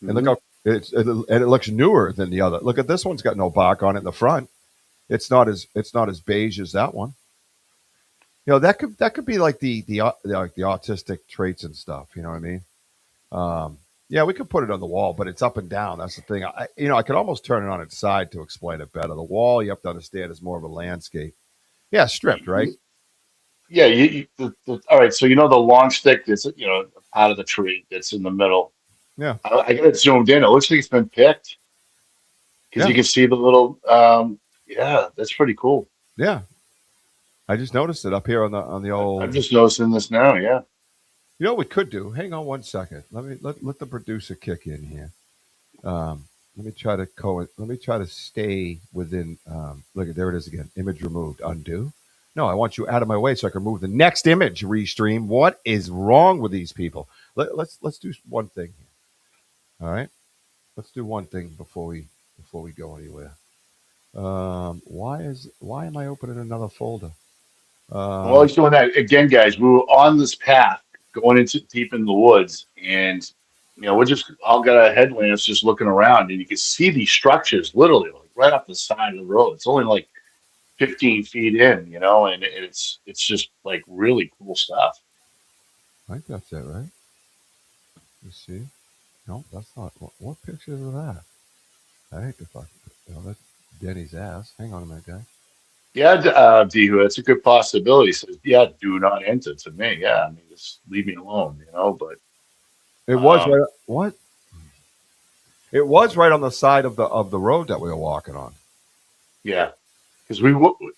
And look Hmm. how and it looks newer than the other. Look at this one's got no bark on it in the front. It's not as beige as that one. You know that could be like like the autistic traits and stuff. You know what I mean? Yeah, we could put it on the wall, but it's up and down. That's the thing. I could almost turn it on its side to explain it better. The wall, you have to understand, is more of a landscape. Yeah, stripped, right? Yeah, all right. So you know the long stick that's part of the tree that's in the middle. Yeah, I got it zoomed in. It looks like it's been picked because you yeah, can see the little. Yeah, that's pretty cool. yeah. I just noticed it up here on the I'm old. just noticing this now. Yeah. You know what we could do? Hang on one second. Let the producer kick in here. Let me try to Let me try to stay within. Look at there it is again. Image removed. Undo. No, I want you out of my way so I can move the next image. Restream. What is wrong with these people? Let's do one thing here. All right. Let's do one thing before we go anywhere. Why am I opening another folder? While Um, he's doing that, again, guys, we were on this path going into deep in the woods, and we're just all got our headlamps just looking around, and you can see these structures literally like right up the side of the road. It's only like 15 feet in, and it's just like really cool stuff. I think that's it, right? You see? No, that's not. What pictures are that? I hate to fucking. That's Denny's ass. Hang on a minute, guys. Yeah, Dihu, that's a good possibility. Says, yeah, do not enter to me. Yeah, I mean, just leave me alone. But It was um, right. What? It was right on the side of the road that we were walking on. yeah, because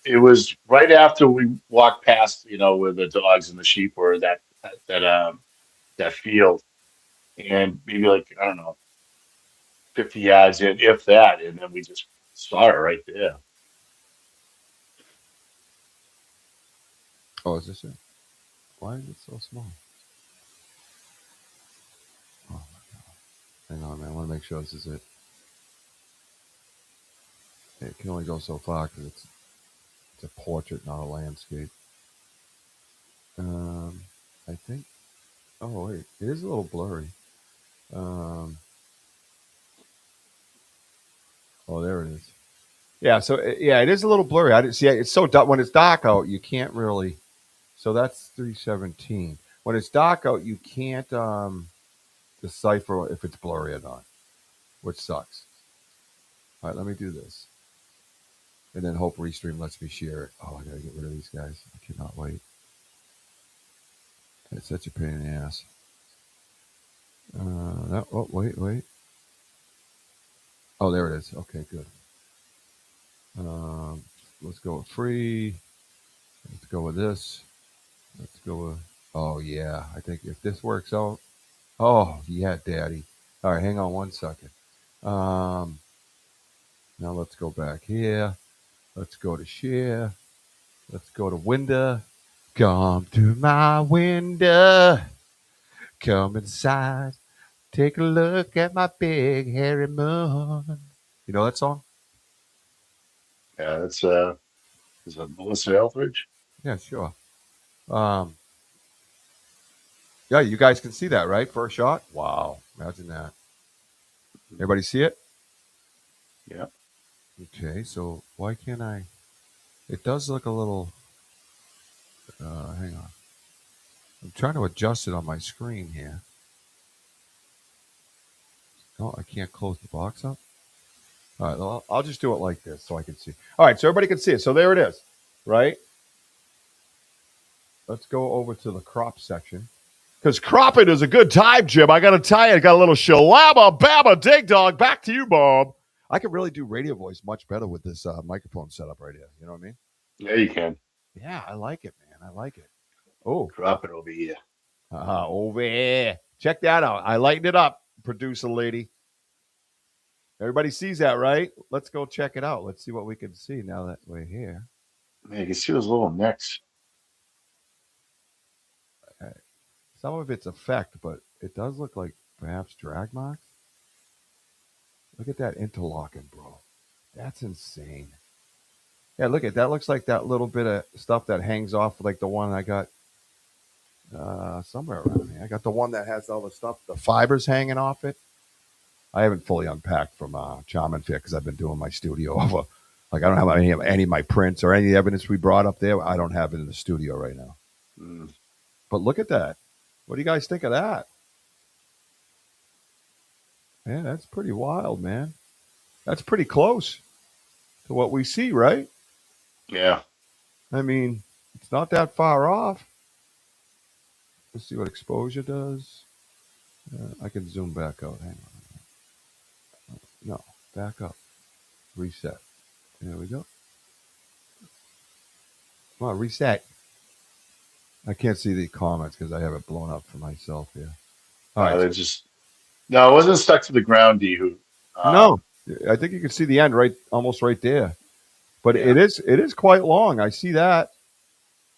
it was right after we walked past, where the dogs and the sheep were that field, and maybe like I don't know, 50 yards in, if that, and then we just saw it right there. Oh, is this it? Why is it so small? Oh, hang on, man. I want to make sure this is it. It can only go so far because it's a portrait, not a landscape. Um, I think. Oh wait, it is a little blurry. Um, oh, there it is. Yeah, so yeah, it is a little blurry. I didn't see it. It's so dark when it's dark out. You can't really. So that's 317. When it's dark out, you can't decipher if it's blurry or not, which sucks. All right, let me do this, and then hope Restream lets me share it. Oh, I gotta get rid of these guys. I cannot wait. It's such a pain in the ass. Oh, wait. Oh, there it is. Okay, good. Um, let's go with free. Let's go with this. Let's go with. Oh yeah, I think if this works out. Oh yeah, Daddy. All right, hang on one second. Um, Now let's go back here. Let's go to share. Let's go to window. Come to my window. Come inside. Take a look at my big hairy moon. You know that song? Yeah, that's is it Melissa Eldridge? Yeah, sure. Um, yeah, you guys can see that, right? First shot. Wow, imagine that. Mhm. Everybody see it? Yeah. Okay, so why can't I? It does look a little. Hang on. I'm trying to adjust it on my screen here. Oh, I can't close the box up. All right, well, I'll just do it like this so I can see. All right, so everybody can see it. So there it is, right? Let's go over to the crop section. Because cropping is a good time, Jim. I got to tell you, I got a little shalaba baba dig dog. Back to you, Bob. I can really do radio voice much better with this microphone setup right here. You know what I mean? Yeah, you can. Yeah, I like it, man. I like it. Oh, Drop it over here. over here. Check that out. I lightened it up, producer lady. Everybody sees that, right? Let's go check it out. Let's see what we can see now that we're here. Man, you can see those little necks. Some of it's effect, but it does look like perhaps drag marks. Look at that interlocking, bro. That's insane. Yeah, look at that. Looks like that little bit of stuff that hangs off, like the one I got somewhere around here. I got the one that has all the stuff, the fibers hanging off it. I haven't fully unpacked from CHARMINGFARE because I've been doing my studio over. Like I don't have any of my prints or any evidence we brought up there. I don't have it in the studio right now. Mm. But look at that. What do you guys think of that? Yeah, that's pretty wild, man. That's pretty close to what we see, right? Yeah. I mean, it's not that far off. Let's see what exposure does. I can zoom back out. Hang on. No, back up. Reset. There we go. Come on, reset. I can't see the comments because I have it blown up for myself here. All right. They're just no, it wasn't stuck to the ground, D-Hoot. No, I think you can see the end right, almost right there. But Yeah. it is quite long. I see that.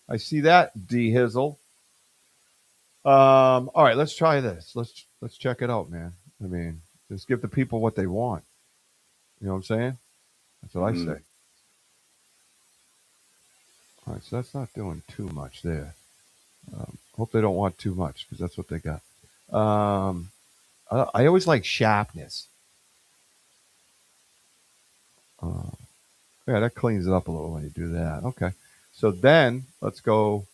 I see that. D Hizzle. All right, let's try this. Let's check it out, man. I mean, just give the people what they want. You know what I'm saying? That's what I Mm. say. All right, so that's not doing too much there. Hope they don't want too much because that's what they got. Um, I always like sharpness. Uh, yeah, that cleans it up a little when you do that. Okay, so then let's go.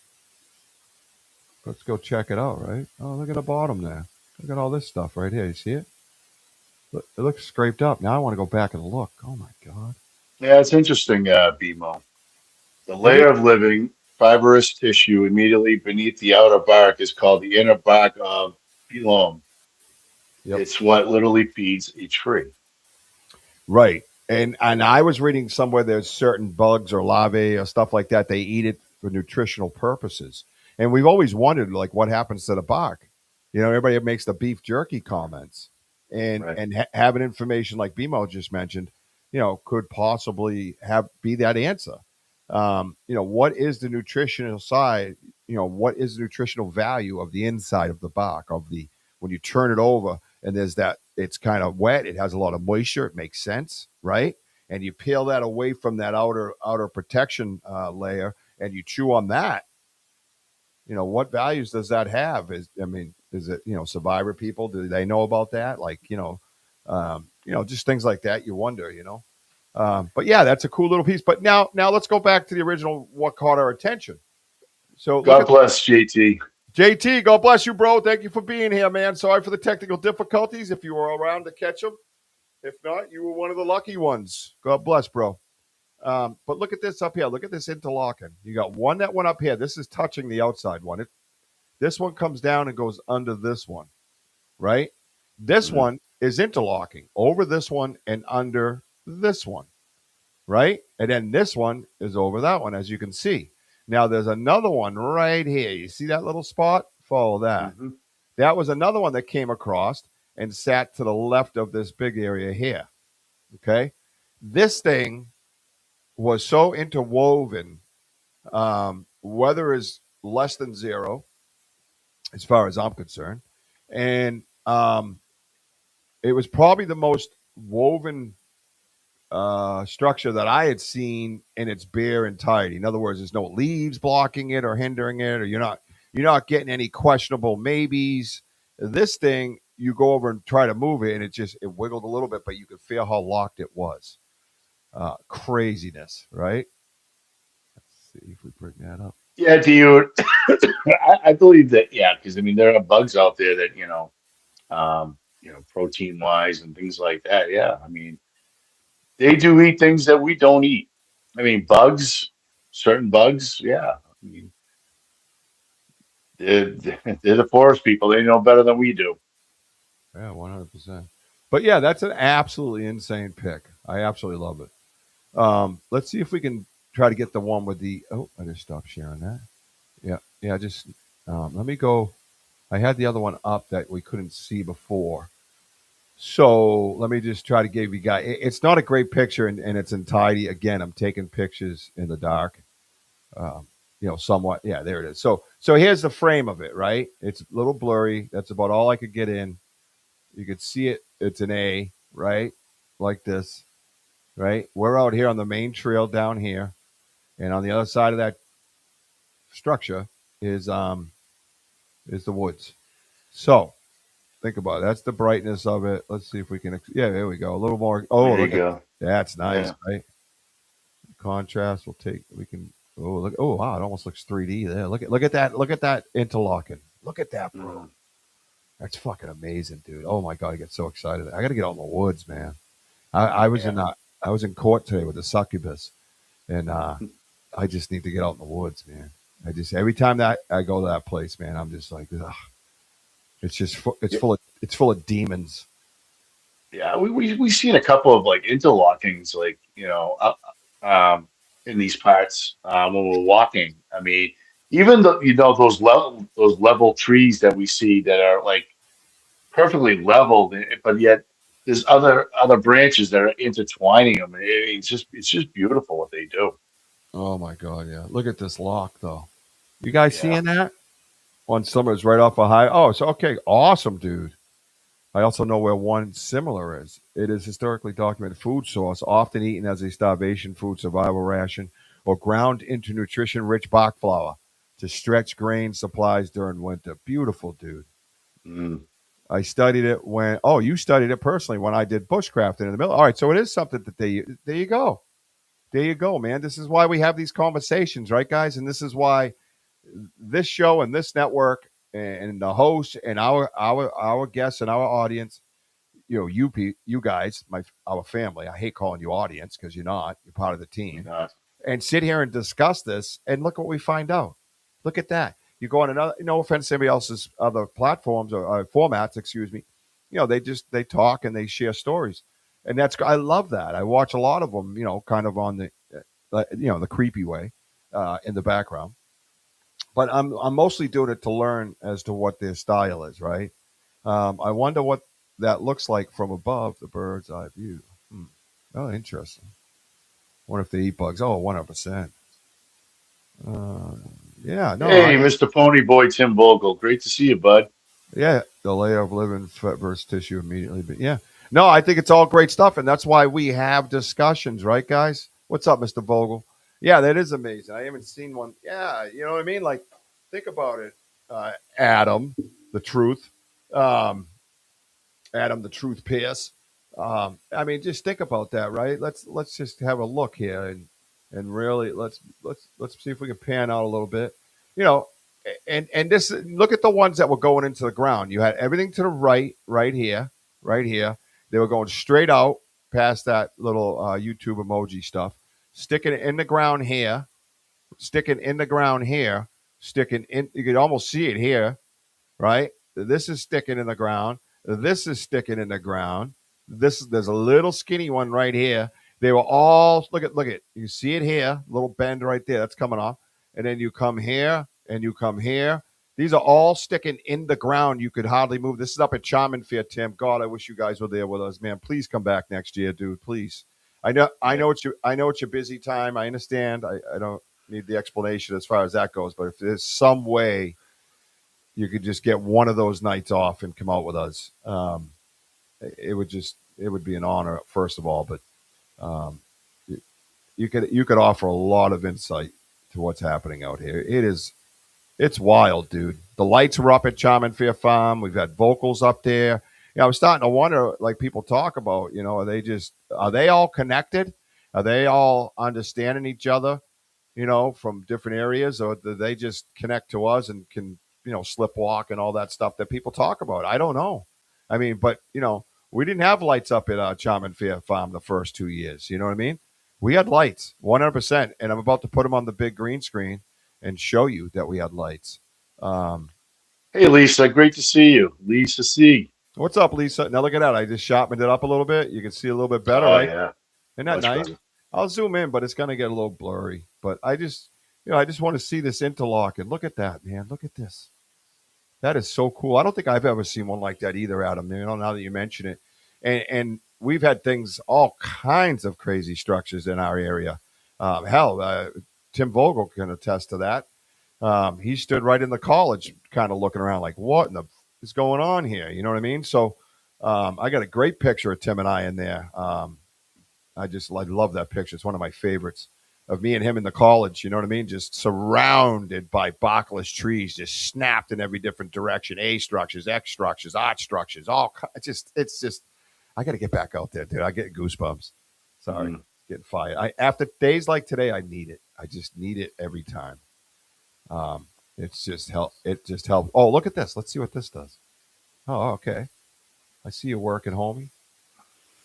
Let's go check it out. Right? Oh, look at the bottom there. Look at all this stuff right here. You see it? Look, it looks scraped up. Now I want to go back and look. Oh my god! Yeah, it's interesting, BMO. The It is. layer of living fibrous tissue immediately beneath the outer bark is called the inner bark of phloem. Yep. It's what literally feeds each tree. Right. And I was reading somewhere there's certain bugs or larvae or stuff like that. They eat it for nutritional purposes. And we've always wondered like what happens to the bark. You know, everybody makes the beef jerky comments, and Right. having information like BMO just mentioned, you know, could possibly have be that answer. You know, what is the nutritional side? You know, what is the nutritional value of the inside of the bark of the when you turn it over and there's that it's kind of wet, it has a lot of moisture, it makes sense, right? And you peel that away from that outer protection layer and you chew on that. You know, what values does that have? Is it, you know, survivor people, do they know about that? Like, you know, just things like that. You wonder, you know. But yeah, that's a cool little piece. But now let's go back to the original. What caught our attention? So look God at bless JT. JT. God bless you, bro. Thank you for being here, man. Sorry for the technical difficulties. If you were around to catch them, if not, you were one of the lucky ones. God bless, bro. But look at this up here. Look at this interlocking. You got one that went up here. This is touching the outside one. This one comes down and goes under this one, right? This Mhm. one is interlocking over this one and under this one, right? And then this one is over that one, as you can see. Now there's another one right here. You see that little spot? Follow that. Mhm. That was another one that came across and sat to the left of this big area here. Okay. This thing was so interwoven. Weather is less than zero, as far as I'm concerned. and it was probably the most woven structure that I had seen in its bare entirety. In other words, there's no leaves blocking it or hindering it, or you're not getting any questionable maybes. This thing, you go over and try to move it, and it wiggled a little bit, but you could feel how locked it was. Craziness, right? Let's see if we bring that up. Yeah, do you? I believe that. Yeah, because I mean, there are bugs out there that protein wise and things like that. Yeah, I mean, they do eat things that we don't eat. I mean, bugs, certain bugs. Yeah, I mean, they're, they're the forest people. They know better than we do. Yeah, 100%. But yeah, that's an absolutely insane pick. I absolutely love it. Let's see if we can try to get the one with the. Oh, I just stopped sharing that. Yeah, yeah. Just let me go. I had the other one up that we couldn't see before. So let me just try to give you guys. It's not a great picture in its entirety. Again, I'm taking pictures in the dark. Um, somewhat. Yeah, there it is. So here's the frame of it. Right, it's a little blurry. That's about all I could get in. You could see it. It's an A, right, like this. Right, we're out here on the main trail down here, and on the other side of that structure is the woods. So think about it. That's the brightness of it. Let's see if we can. Yeah, there we go. A little more. Oh, There you look at go. that's nice, Yeah. right? Contrast. We'll take. We can. Oh, look. Oh, wow. It almost looks 3D there. Look at that. Look at that interlocking. Look at that, bro. Mm. That's fucking amazing, dude. Oh my god, I get so excited. I got to get out in the woods, man. I was in Yeah. I was in court today with the succubus, and I just need to get out in the woods, man. I just every time that I go to that place, man, I'm just like, ugh. It's just it's full of demons. Yeah, we've seen a couple of like interlockings, like in these parts when we're walking. I mean, even though those level trees that we see that are like perfectly leveled, but yet there's other branches that are intertwining them. It's just beautiful what they do. Oh my god, yeah. Look at this lock though. You guys Yeah. seeing that? One summer's right off a high. Oh, so okay, awesome, dude. I also know where one similar is. It is historically documented food source, often eaten as a starvation food, survival ration, or ground into nutrition-rich bark flour to stretch grain supplies during winter. Beautiful, dude. Mm. I studied it when. Oh, you studied it personally when I did bushcrafting in the middle. All right, so it is something that they. There you go. There you go, man. This is why we have these conversations, right, guys? And this is why this show and this network and the host and our guests and our audience, you guys, our family. I hate calling you audience because you're not. You're part of the team. Uh, And sit here and discuss this, and look what we find out. Look at that. You go on another. No offense to anybody else's other platforms or formats. Excuse me. They talk and they share stories, and I love that. I watch a lot of them. Kind of on the creepy way in the background. But I'm mostly doing it to learn as to what their style is. Right. I wonder what that looks like from above the bird's eye view. Hmm. Oh, interesting. Wonder if they eat bugs. Oh, 100%. Uh, yeah, no, hey, Mr. Ponyboy Tim Vogel, great to see you, bud. yeah, the layer of living fat versus tissue immediately. But yeah, no, I think it's all great stuff, and that's why we have discussions, right, guys? What's up, Mr. Vogel? Yeah, that is amazing. I haven't seen one. Yeah, you know what I mean? Like, think about it, Adam, the truth. Um, Adam, the truth Pierce. I mean, just think about that, right? Let's just have a look here and really let's see if we can pan out a little bit. You know, and this look at the ones that were going into the ground. You had everything to the right, right here, right here. They were going straight out past that little YouTube emoji stuff, sticking it in the ground here, sticking in the ground here, sticking in. You could almost see it here, right? This is sticking in the ground. This is sticking in the ground. There's a little skinny one right here. They were all look at you see it here, little bend right there. That's coming off. And then you come here and you come here. These are all sticking in the ground. You could hardly move. This is up at CHARMINGFARE, Tim. God, I wish you guys were there with us, man. Please come back next year, dude. Please. Yeah. I know it's your busy time. I understand. I don't need the explanation as far as that goes. But if there's some way you could just get one of those nights off and come out with us. It would be an honor, first of all, but um, you could offer a lot of insight to what's happening out here. It's wild, dude. The lights were up at CHARMINGFARE Farm. We've had vocals up there. I was starting to wonder, like people talk about, are they all connected? Are they all understanding each other? From different areas, or do they just connect to us and can, slip walk and all that stuff that people talk about? I don't know. I mean, but we didn't have lights up at CHARMINGFARE Farm the first 2 years. You know what I mean? We had lights, 100%, and I'm about to put them on the big green screen and show you that we had lights. Um, Hey, Lisa, great to see you. Lisa C. what's up, Lisa? Now look at that. I just sharpened it up a little bit. You can see a little bit better, Oh, right? yeah, Isn't that much nice? better. I'll zoom in, but it's going to get a little blurry. But I just want to see this interlock. And look at that, man. Look at this. That is so cool. I don't think I've ever seen one like that either, Adam. Now that you mention it. And we've had things, all kinds of crazy structures in our area. Hell, Tim Vogel can attest to that. He stood right in the college, kind of looking around like, what in the is going on here? You know what I mean? So I got a great picture of Tim and I in there. I love that picture. It's one of my favorites of me and him in the college. You know what I mean? Just surrounded by barkless trees, just snapped in every different direction. A structures, X structures, art structures. It's just. I got to get back out there, dude. I get goosebumps. Sorry, getting fired. After days like today, I need it. I just need it every time. It's just help. It just helps. Oh, look at this. Let's see what this does. Oh, okay. I see you working, homie.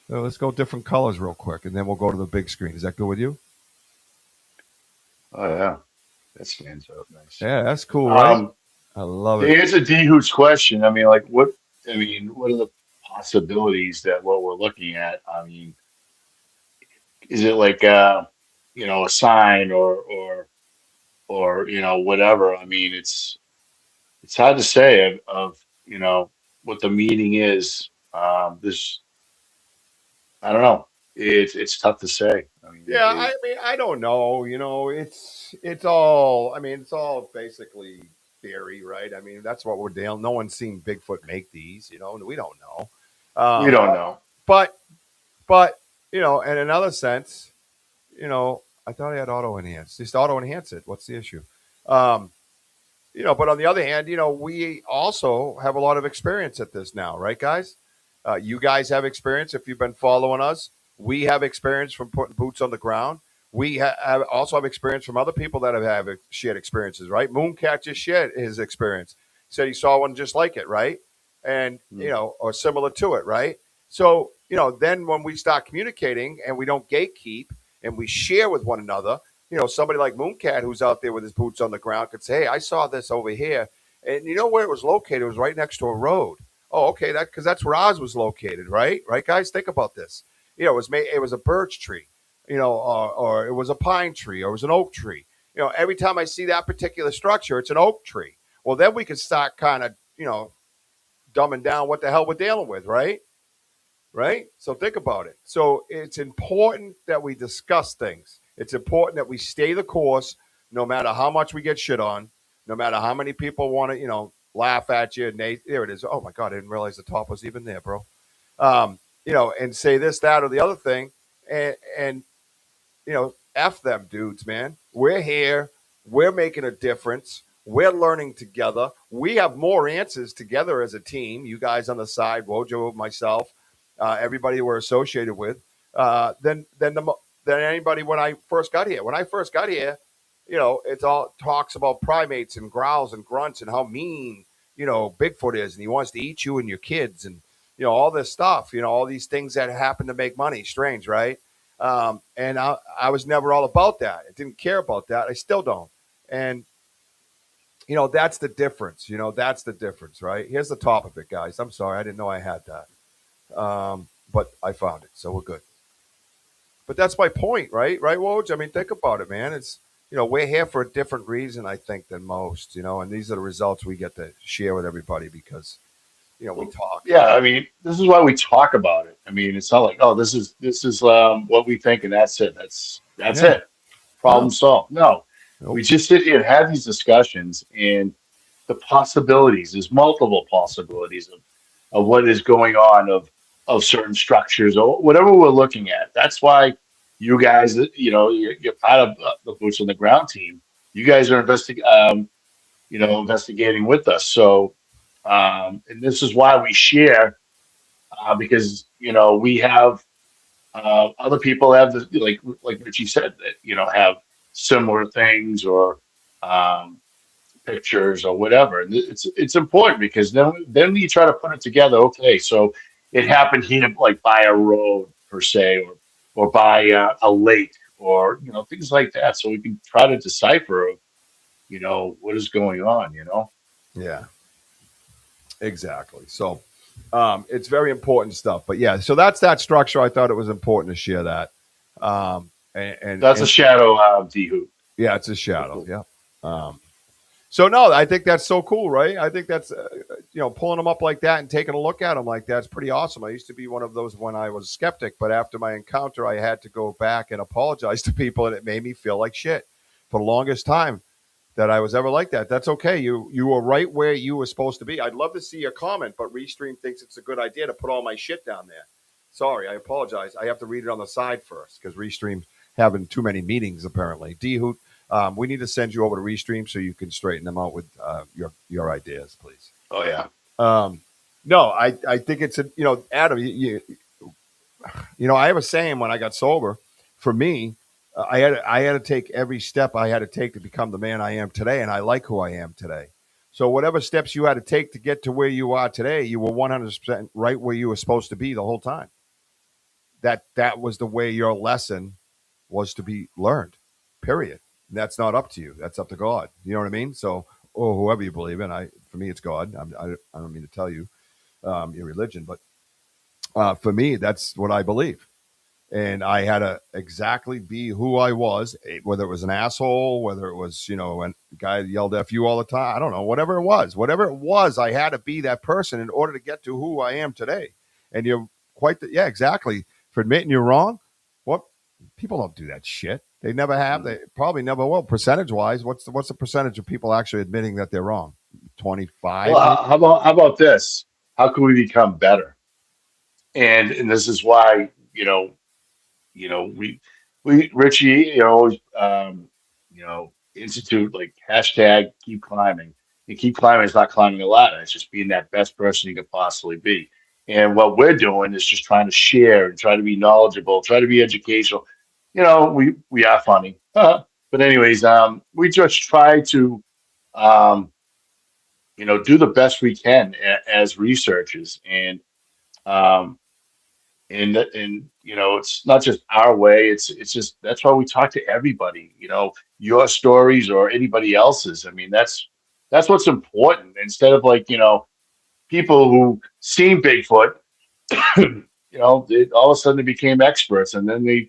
So let's go different colors real quick, and then we'll go to the big screen. Is that good with you? Oh, yeah, that stands out nice. Yeah, that's cool, right? Um, I love to it. answer D Hoot's question, I mean, like, what? I mean, what are the possibilities that what we're looking at? I mean, is it like a sign or whatever? I mean, it's hard to say of what the meaning is. This I don't know. It's tough to say. I mean, Yeah, I mean, I don't know. It's all. I mean, it's all basically theory, right? I mean, that's what we're dealing. No one's seen Bigfoot make these. We don't know. we Um, don't know. but but in another sense, I thought I had auto enhance. Just auto enhance it. What's the issue? Um, but on the other hand, we also have a lot of experience at this now, right, guys? You guys have experience if you've been following us. We have experience from putting boots on the ground. We also have experience from other people that have shared experiences, right? Mooncat just shared his experience. He said he saw one just like it, right? And, Mm. or similar to it, right? So, then when we start communicating and we don't gatekeep and we share with one another, somebody like Mooncat who's out there with his boots on the ground could say, hey, I saw this over here. And you know where it was located? It was right next to a road. Oh, okay, because that's where ours was located, right? Right, guys, think about this. It was a birch tree, or it was a pine tree, or it was an oak tree. Every time I see that particular structure, it's an oak tree. Well, then we could start kind of, dumbing down what the hell we're dealing with, right? Right? So think about it. So it's important that we discuss things. It's important that we stay the course, no matter how much we get shit on, no matter how many people want to, laugh at you. And there it is. Oh my God, I didn't realize the top was even there, bro. And say this, that, or the other thing, and f them dudes, man. We're here. We're making a difference. We're learning together. We have more answers together as a team. You guys on the side, Wojo, myself, everybody we're associated with, than anybody when I first got here. When I first got here, it's all talks about primates and growls and grunts and how mean Bigfoot is, and he wants to eat you and your kids, and all this stuff. All these things that happen to make money. Strange, right? And I was never all about that. I didn't care about that. I still don't. And that's the difference. That's the difference, right? Here's the top of it, guys. I'm sorry, I didn't know I had that, but I found it, so we're good. But that's my point, right? Right, Woj? I mean, think about it, man. It's we're here for a different reason, I think, than most. And these are the results we get to share with everybody because we talk. Yeah, I mean, this is why we talk about it. I mean, it's not like, oh, this is what we think and that's it. That's Yeah. it. No. Problem solved. No, we Nope. just sit here and have these discussions, and the possibilities. There's multiple possibilities of what is going on of certain structures or whatever we're looking at. That's why you guys, you're part of the boots on the ground team. You guys are investigating with us. So, and this is why we share because we have other people have the like Richie said that have similar things or um, pictures or whatever. And it's important because then you try to put it together. Okay, so it happened here, like by a road per se, or by a lake, or things like that. So we can try to decipher, what is going on. Yeah, exactly. So it's very important stuff. But yeah, so that's that structure. I thought it was important to share that. That's a And shadow D hoop. yeah, it's a Cool, shadow. cool. Yeah. So no, I think that's so cool, right? I think that's pulling them up like that and taking a look at them like that's pretty awesome. I used to be one of those when I was a skeptic, but after my encounter, I had to go back and apologize to people, and it made me feel like shit for the longest time that I was ever like that. That's okay. You were right where you were supposed to be. I'd love to see your comment, but Restream thinks it's a good idea to put all my shit down there. Sorry, I apologize. I have to read it on the side first because Restream's having too many meetings apparently. D Hoot, we need to send you over to Restream so you can straighten them out with your ideas, please. Oh yeah. Um, no, I think it's Adam, I have a saying when I got sober. For me, I had to take every step I had to take to become the man I am today, and I like who I am today. So whatever steps you had to take to get to where you are today, you were 100% right where you were supposed to be the whole time. That was the way your lesson was to be learned. Period. And that's not up to you. That's up to God. You know what I mean? So, or whoever you believe in. For me, it's God. I don't mean to tell you your religion, but for me, that's what I believe. And I had to exactly be who I was, whether it was an asshole, whether it was, a guy that yelled at you all the time. I don't know, whatever it was, I had to be that person in order to get to who I am today. And you're yeah, exactly. For admitting you're wrong, what people don't do that shit. They never have. They probably never will. Percentage wise, what's the percentage of people actually admitting that they're wrong? 25, Well, maybe. how about this? How can we become better? And this is why we Richie institute like hashtag keep climbing. And keep climbing is not climbing a ladder. It's just being that best person you could possibly be. And what we're doing is just trying to share and try to be knowledgeable, try to be educational. We are funny, but anyways, we just try to um, do the best we can as researchers, um, and it's not just our way. It's just that's why we talk to everybody. Your stories or anybody else's. I mean, that's what's important. Instead of like people who seen Bigfoot, all of a sudden they became experts, and then they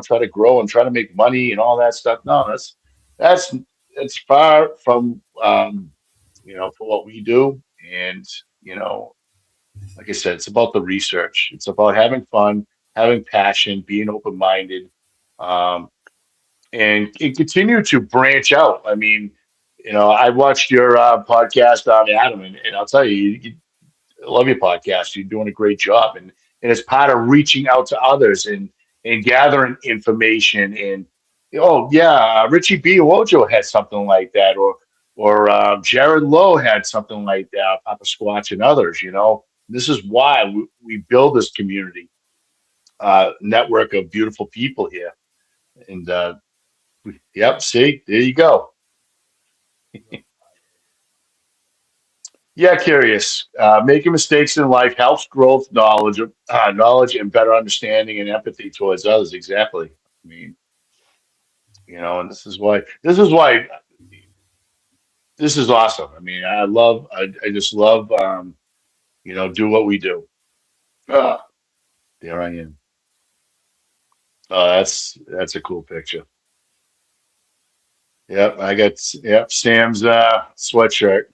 try to grow and try to make money and all that stuff. No, that's that's far from for what we do. And you know like I said, it's about the research. It's about having fun, having passion, being open minded, um, and continue to branch out. I mean, I watched your podcast on Adam, and I'll tell you, I love your podcast. You're doing a great job, and it's part of reaching out to others and gathering information. And oh yeah, Richie B. Wojo had something like that, or Jared Lowe had something like that. Papa Squatch and others. This is why we build this community network of beautiful people here. And yep, see, there you go. Yeah, curious. Making mistakes in life helps growth, knowledge, and better understanding and empathy towards others. Exactly. I mean, and this is why this is awesome. I mean, I just love, do what we do. Ah, there I am. Oh, that's a cool picture. Yep, yep Sam's sweatshirt.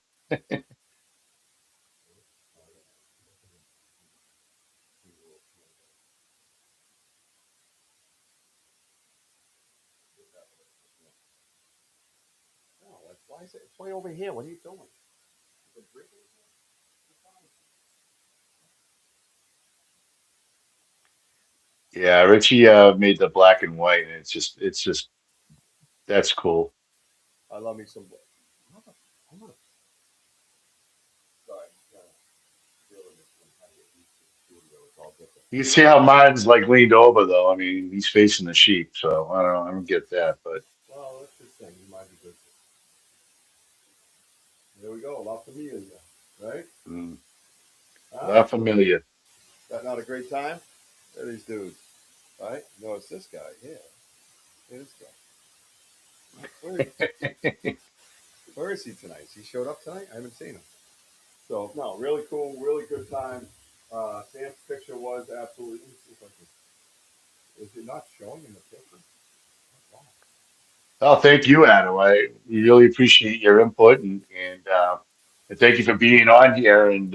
No, why is it? It's way over here. What are you doing? Yeah, Richie made the black and white, and it's just that's cool. I love me some. I'm gonna, sorry, feeling this one. How to get used to the studio. It's all different. You can see how mine's like leaned over though. I mean, he's facing the sheep, so I don't know. I don't get that, but Well, that's his thing. He might be good. There we go. La Familia, right? mm, Huh? La Familia. That not a great time? There are these dudes, right? No, it's this guy. Yeah, this guy. Where is he tonight? He showed up tonight. I haven't seen him. So no, really cool, really good time. Sam's picture was absolutely. Let me see if I can, is it not showing in the picture? Oh, wow. Oh, thank you, Adam. I really appreciate your input and thank you for being on here. And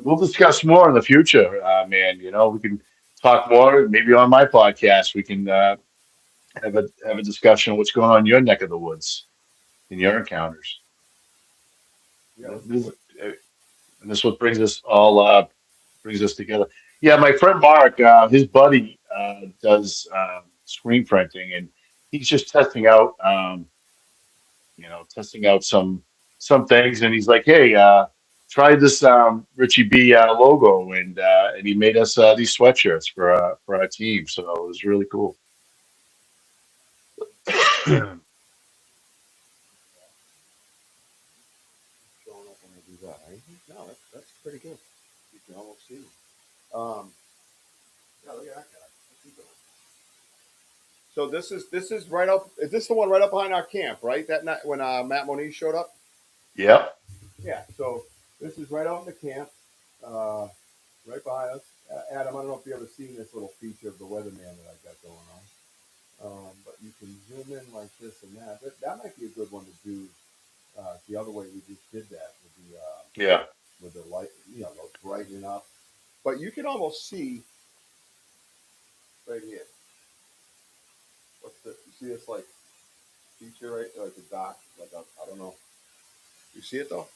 we'll discuss more in the future, man. You know, we can talk more. Maybe on my podcast, we can have a discussion of what's going on in your neck of the woods in your encounters. Yeah, let's do This, it. and this is what brings us together. Yeah, my friend Mark, his buddy does screen printing, and he's just testing out. Testing out some things, and he's like, "Hey, try this Richie B logo," and he made us these sweatshirts for our team. So it was really cool. Showing up when I do that. No, that's pretty good. You can almost see. Um, yeah, look at that guy. What's he doing? So this is right up. Is this the one right up behind our camp? Right, that night when Matt Moniz showed up. Yep. Yeah. So this is right out in the camp, uh, right behind us. Adam, I don't know if you ever seen this little feature of the weatherman that I got going on. But you can zoom in like this and that. That might be a good one to do. The other way we just did that Yeah. with the light, brightening up. But you can almost see right here. What's the? You see this like feature right, like the dot, like I don't know. You see it though?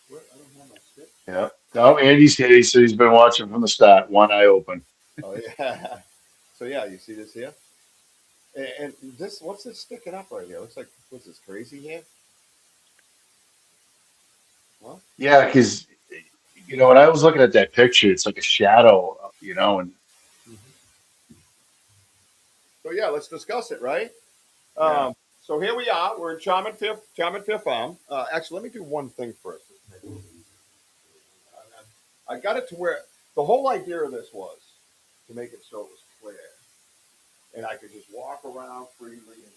Where, I don't have my stick. Yeah. No, Andy's here. He said he's been watching from the start, one eye open. Oh yeah. So yeah, you see this here, and this what's this sticking up right here? Looks like what's this crazy here? Huh? Yeah, because when I was looking at that picture, it's like a shadow, and Mm-hmm. So yeah, let's discuss it, right? yeah. So here we are. We're in Charmingfare Farm. Actually, let me do one thing first. I got it to where the whole idea of this was to make it so it was clear, and I could just walk around freely and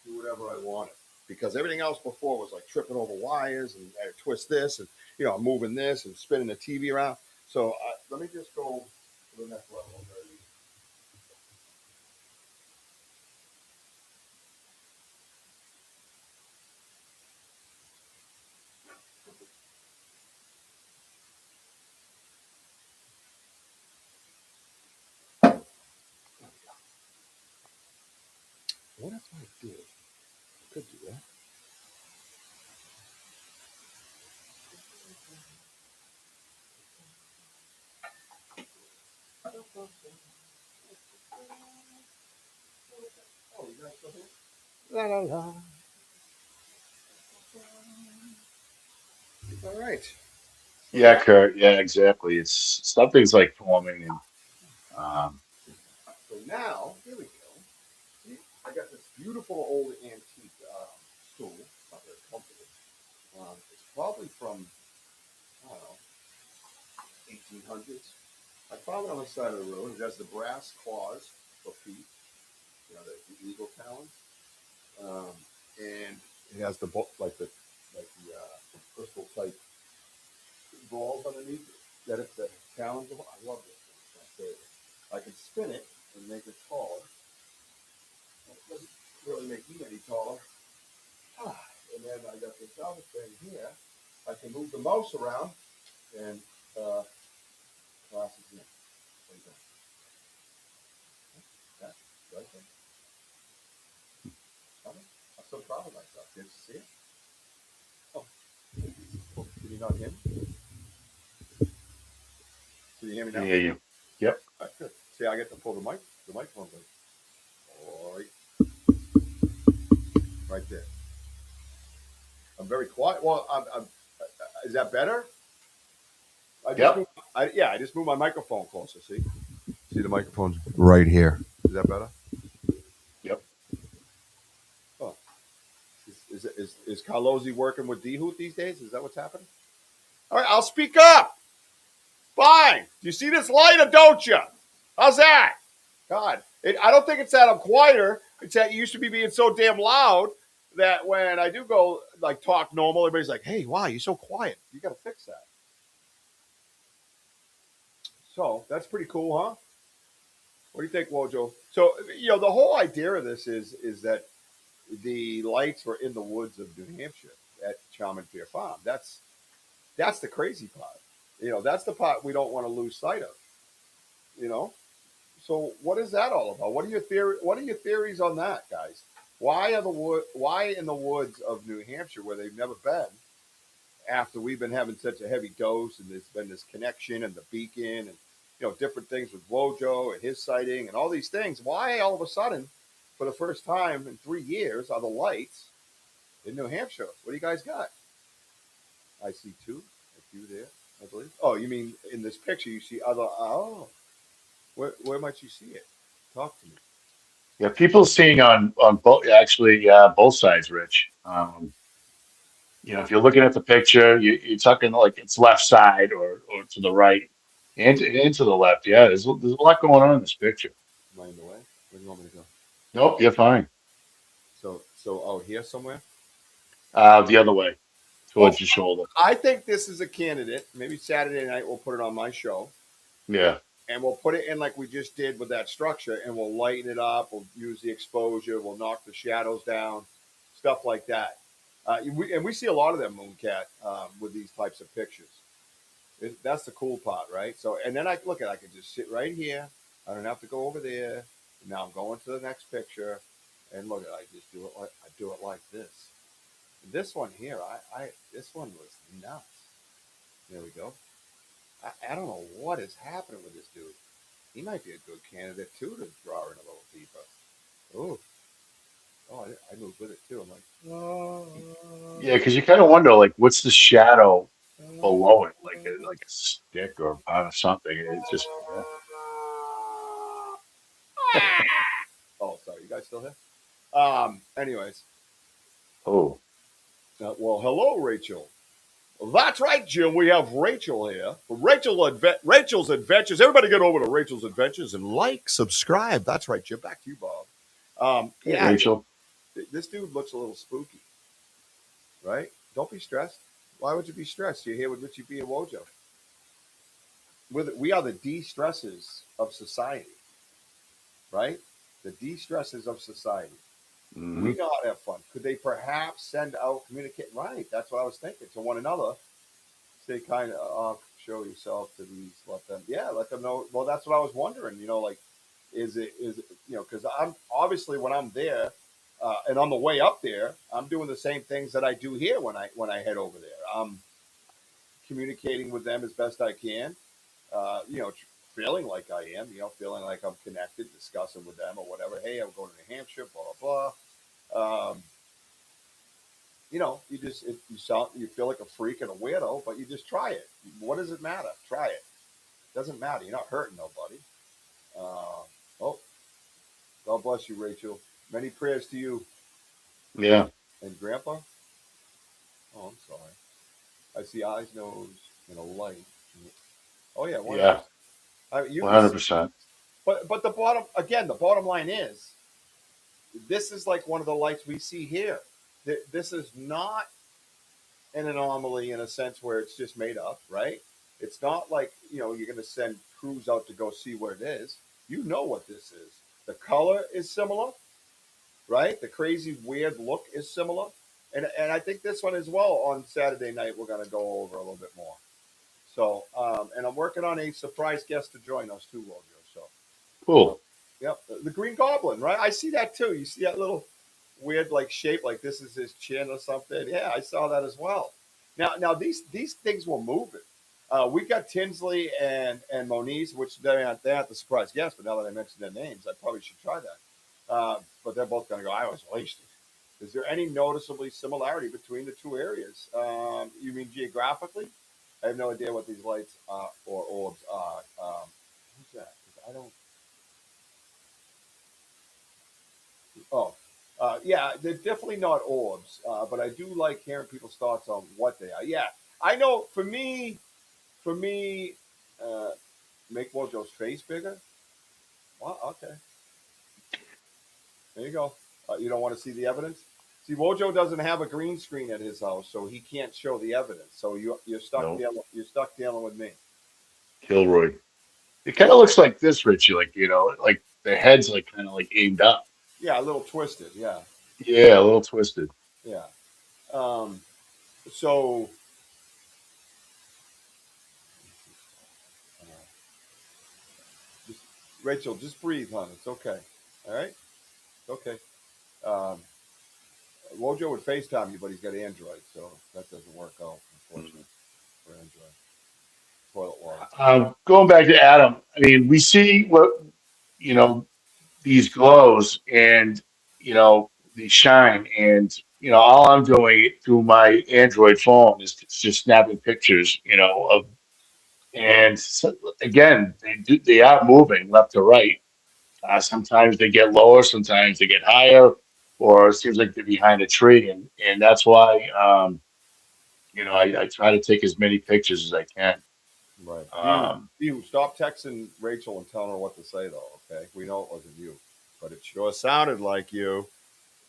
do whatever I wanted. Because everything else before was like tripping over wires and I twist this and moving this and spinning the TV around. So let me just go to the next level. What if I did? I could do that. Oh, you guys still here? La la la. All right. So Yeah, now, Kurt. Yeah, exactly. It's something's like forming, and um, here we go. See, I got this beautiful old antique stool. It's not very comfortable. It's probably from I don't know 1800s. I found it on the side of the road. It has the brass claws for feet, the eagle talons, and it has the crystal type balls underneath it. That talons. I love this thing. It's my favorite. I can spin it and make it taller. It doesn't really make me any taller. And then I got this other thing here. I can move the mouse around and class is in. What do you think? That's right there. I'm so proud of myself. Did you see it? Oh, not him? Can you hear me Can now? hear you. Yep. All right, good. See, I get to pull the microphone thing. Right there. I'm very quiet. Well, is that better? I just Yep. moved, I just moved my microphone closer. See the microphone's right here. Is that better? Yep. Oh, is Carlozzi working with D-Hoot these days? Is that what's happening? All right, I'll speak up. Fine. Do you see this light or don't you? How's that? God, I don't think it's that I'm quieter. It's that you used to be being so damn loud that when I do go like talk normal, everybody's like, "Hey, wow, you're so quiet. You got to fix that." So that's pretty cool, huh? What do you think, Wojo? So the whole idea of this is that the lights were in the woods of New Hampshire at CHARMINGFARE Farm. That's the crazy part. That's the part we don't want to lose sight of. You know. So what is that all about? What are your theories on that, guys? Why in the woods of New Hampshire where they've never been? After we've been having such a heavy dose, and there's been this connection and the beacon, and different things with WOJO and his sighting and all these things. Why all of a sudden, for the first time in 3 years, are the lights in New Hampshire? What do you guys got? I see two. A few there, I believe. Oh, you mean in this picture you see other? Oh, where might you see it? Talk to me. Yeah. People seeing on both actually both sides, Rich. If you're looking at the picture, you're talking like it's left side or to the right and to the left. Yeah, there's a lot going on in this picture. Am I in the way? Where do you want me to go? Nope, you're fine. So out here somewhere. The other way, Well, towards your shoulder. I think this is a candidate. Maybe Saturday night we'll put it on my show, Yeah. and we'll put it in like we just did with that structure, and we'll lighten it up. We'll use the exposure. We'll knock the shadows down, stuff like that. We see a lot of them, Mooncat, with these types of pictures. That's the cool part, right? So, and then I could just sit right here. I don't have to go over there. Now I'm going to the next picture, and look, I just do it like this. And this one here, this one was nuts. There we go. I don't know what is happening with this dude. He might be a good candidate too to draw in a little deeper. I moved with it too. I'm like, Yeah, because you kind of wonder, like, what's the shadow below it, like a stick or a part of something. It's just, yeah. oh, sorry, you guys still here? Anyways, Oh, well, hello, Rachel. Well, that's right, Jim. We have Rachel here. Rachel's Adventures. Everybody get over to Rachel's Adventures and subscribe. That's right, Jim. Back to you, Bob. hey, Yeah, Rachel. this dude looks a little spooky, right? Don't be stressed. Why would you be stressed? You're here with Richie B and Wojo. We are the de-stressors of society, right? The de-stressors of society. Hmm. We know how to have fun. Could they perhaps send out communicate? Right, that's what I was thinking to one another. Say kind of show yourself to these. Let them know. Well, that's what I was wondering. Like, is it because I'm obviously when I'm there and on the way up there, I'm doing the same things that I do here when I head over there. I'm communicating with them as best I can. Feeling like I am. Feeling like I'm connected, discussing with them or whatever. Hey, I'm going to New Hampshire. Blah blah blah. You feel like a freak and a weirdo, but you just try it. What does it matter? Try it. Doesn't matter. You're not hurting nobody. Oh, God bless you, Rachel. Many prayers to you Yeah. and Grandpa. Oh, I'm sorry. I see eyes, nose, and a light. Oh yeah, 100%. Yeah. You can see, 100%. but the bottom line is, this is like one of the lights we see here. This is not an anomaly in a sense where it's just made up, right? It's not like, you're going to send crews out to go see where it is. You know what this is. The color is similar, right? The crazy, weird look is similar. And I think this one as well on Saturday night, we're going to go over a little bit more. So, and I'm working on a surprise guest to join us too, Wojo. So, Cool. yep, the Green Goblin, right? I see that too. You see that little weird like shape, like this is his chin or something. Yeah, I saw that as well. Now these things were moving. We got Tinsley and Moniz, which they aren't the surprise guests, but now that I mentioned their names, I probably should try that. But they're both going to go. I was wasted. Is there any noticeably similarity between the two areas? You mean geographically? I have no idea what these lights or orbs are. Who's that? I don't. Oh, yeah, they're definitely not orbs, but I do like hearing people's thoughts on what they are. Yeah, I know. For me, uh, make Wojo's face bigger. Well, okay, there you go. You don't want to see the evidence. See, Wojo doesn't have a green screen at his house, so he can't show the evidence. So you're stuck No, dealing. You're stuck dealing with me. Kilroy. It kind of looks like this, Richie. Like like the head's like kind of like aimed up. Yeah, a little twisted. Yeah, Yeah, a little twisted. yeah. Um, so, uh, just, Rachel, just breathe, hon. It's okay. All right. It's okay. Um, Wojo would FaceTime you, but he's got Android, so that doesn't work out, unfortunately, for Android. Toilet water. Going back to Adam, I mean, we see what you know these glows and they shine, and all I'm doing through my Android phone is just snapping pictures, of and so, again they are moving left to right. Sometimes they get lower, sometimes they get higher, or it seems like they're behind a tree, and that's why I try to take as many pictures as I can. Right. Um, Stop texting Rachel and telling her what to say, though, okay? We know it wasn't you, but it sure sounded like you.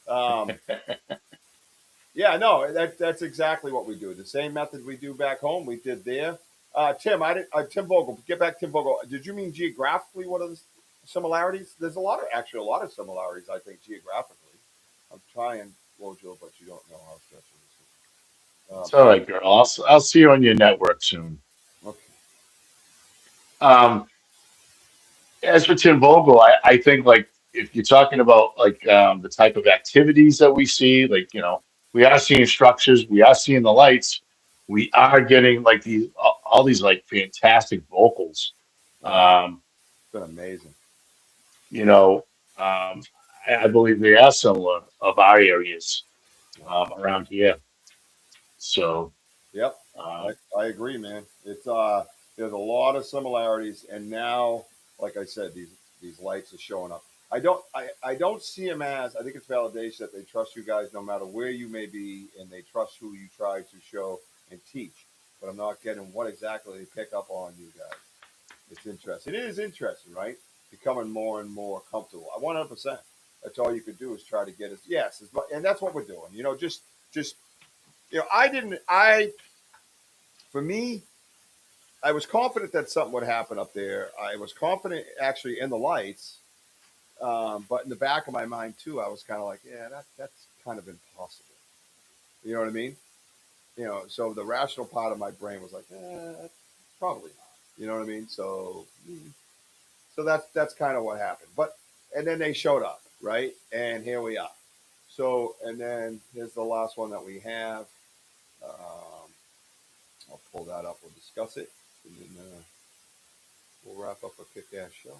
Um, yeah, no, that's exactly what we do. The same method we do back home, we did there. Tim, Tim Vogel, get back, Tim Vogel. Did you mean geographically? What are the similarities? There's a lot of similarities, I think, geographically. I'm trying, Wojo, but you don't know how stressful this is. it's all right, girl. I'll see you on your network soon. Okay. Um, as for Tim Vogel, I think like if you're talking about like the type of activities that we see, like we are seeing structures, we are seeing the lights, we are getting like these all these like fantastic vocals. Oh, Um, it's been amazing. you know, I believe they are similar of our areas Yeah. around here. So Yep, um, I agree, man. It's there's a lot of similarities, and now, like I said, these lights are showing up. I don't see them as I think it's validation that they trust you guys no matter where you may be, and they trust who you try to show and teach. But I'm not getting what exactly they pick up on you guys. It's interesting. It is interesting, right? Becoming more and more comfortable. 100%. That's all you could do is try to get us. Yes, and that's what we're doing. Just I didn't. I For me, I was confident that something would happen up there. I was confident actually in the lights, but in the back of my mind too, I was kind of like, yeah, that's kind of impossible. You know what I mean? So the rational part of my brain was like, probably not. You know what I mean? So that's kind of what happened. But and then they showed up, right? And here we are. So and then here's the last one that we have. Um, I'll pull that up. We'll discuss it, and then we'll wrap up a kick-ass show.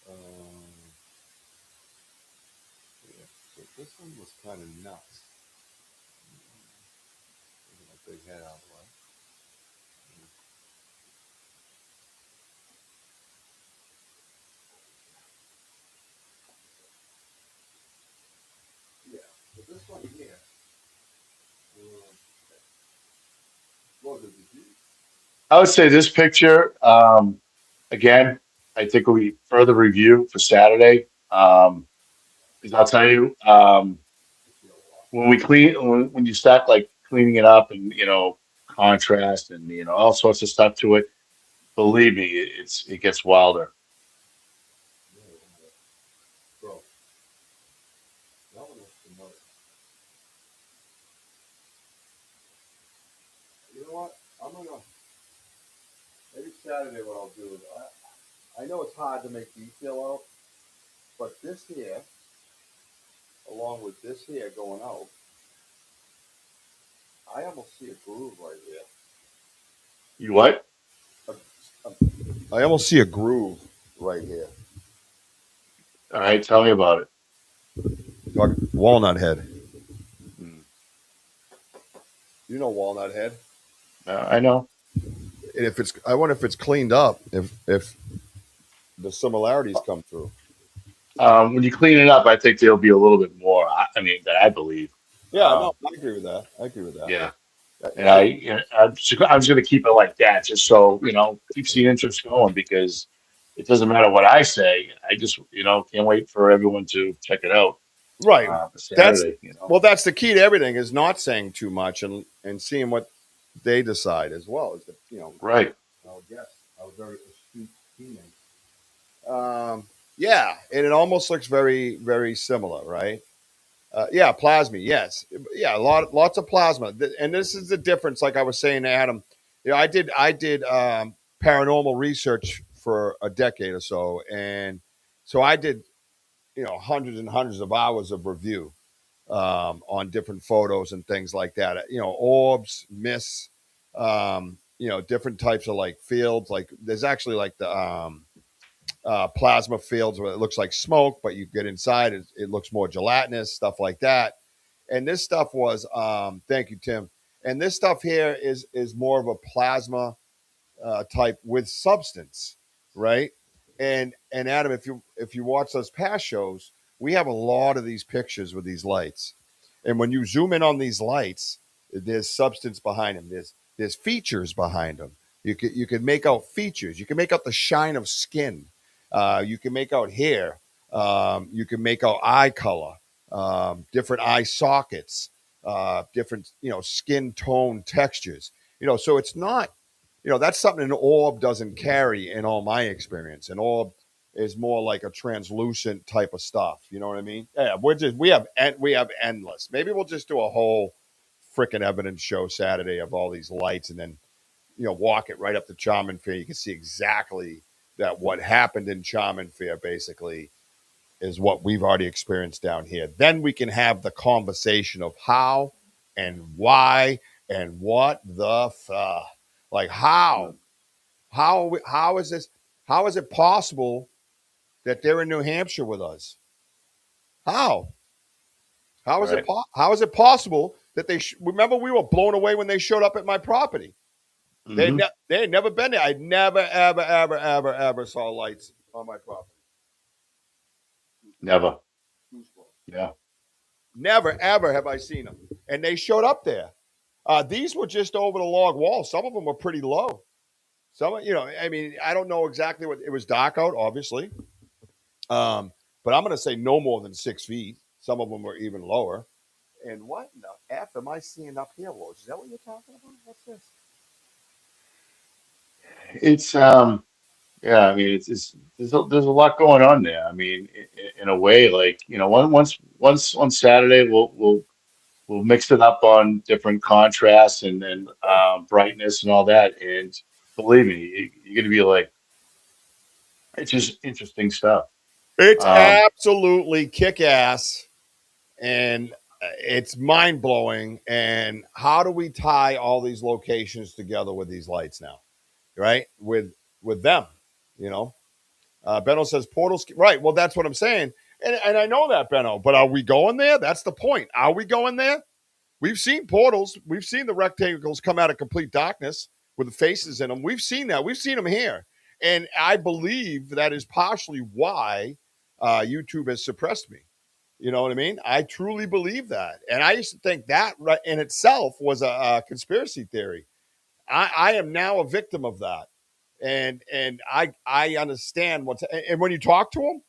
Um, yeah. So this one was kind of nuts. Get my big head out of the way. Yeah. So this one here. Um, what was it? I would say this picture again. I think we further review for Saturday. Because I'll tell you, when we clean, when you start like cleaning it up and contrast and all sorts of stuff to it, believe me, it gets wilder. Bro, that one was familiar. You know what? I'm gonna maybe Saturday. What I'll do is I know it's hard to make detail out, but this here, along with this here going out, I almost see a groove right here. You what? I almost see a groove right here. All right, tell me about it. Walnut head. Hmm. You know walnut head. I know. And if it's, I wonder if it's cleaned up. If the similarities come through. When you clean it up, I think there'll be a little bit more. I mean, that I believe. Yeah, no, I agree with that. I agree with that. Yeah, and I, I'm just going to keep it like that, just so keeps the interest going because it doesn't matter what I say. I just can't wait for everyone to check it out right. for That's Saturday. well. That's the key to everything is not saying too much and seeing what they decide as well. Is that Right, I would guess I was very astute teammate. Yeah, and it almost looks very very similar, right? Yeah, plasma. Yes, yeah, lots of plasma, and this is the difference. Like I was saying to Adam, I did paranormal research for a decade or so, and so I did hundreds and hundreds of hours of review on different photos and things like that. Orbs, mists, different types of like fields. Like there's actually like the plasma fields where it looks like smoke, but you get inside, it looks more gelatinous, stuff like that. And this stuff was, thank you, Tim. And this stuff here is more of a plasma type with substance, right? And Adam, if you watch those past shows, we have a lot of these pictures with these lights, and when you zoom in on these lights, there's substance behind them. There's features behind them. You can make out features. You can make out the shine of skin. You can make out hair. You can make out eye color, different eye sockets, different skin tone textures. So it's not that's something an orb doesn't carry in all my experience. An orb is more like a translucent type of stuff. You know what I mean? Yeah, we have endless. Maybe we'll just do a whole freaking evidence show Saturday of all these lights, and then walk it right up to CHARMINGFARE. You can see exactly that what happened in CHARMINGFARE basically is what we've already experienced down here. Then we can have the conversation of how and why and what the fuck. Like how is this? How is it possible that they're in New Hampshire with us? How? right. How is it possible that remember we were blown away when they showed up at my property? Hmm. They had never been there. I never ever ever ever ever saw lights on my property. Never. Yeah. Never ever have I seen them, and they showed up there. These were just over the log wall. Some of them were pretty low. I mean, I don't know exactly what it was dark out, obviously. But I'm going to say no more than 6 feet. Some of them were even lower. And what in the F am I seeing up here, Woj? Is that what you're talking about? What's this? It's yeah. I mean, it's there's a lot going on there. I mean, in a way, like once on Saturday, we'll mix it up on different contrasts and brightness and all that. And believe me, you're gonna be like, it's just interesting stuff. It's Um, absolutely kick ass, and it's mind blowing. And how do we tie all these locations together with these lights now? Right? With them, you know. Benno says portals. Right. Well, that's what I'm saying. And I know that, Benno. But are we going there? That's the point. Are we going there? We've seen portals. We've seen the rectangles come out of complete darkness with the faces in them. We've seen that. We've seen them here. And I believe that is partially why YouTube has suppressed me. You know what I mean? I truly believe that. And I used to think that in itself was a conspiracy theory. I am now a victim of that. And I understand and when you talk to them,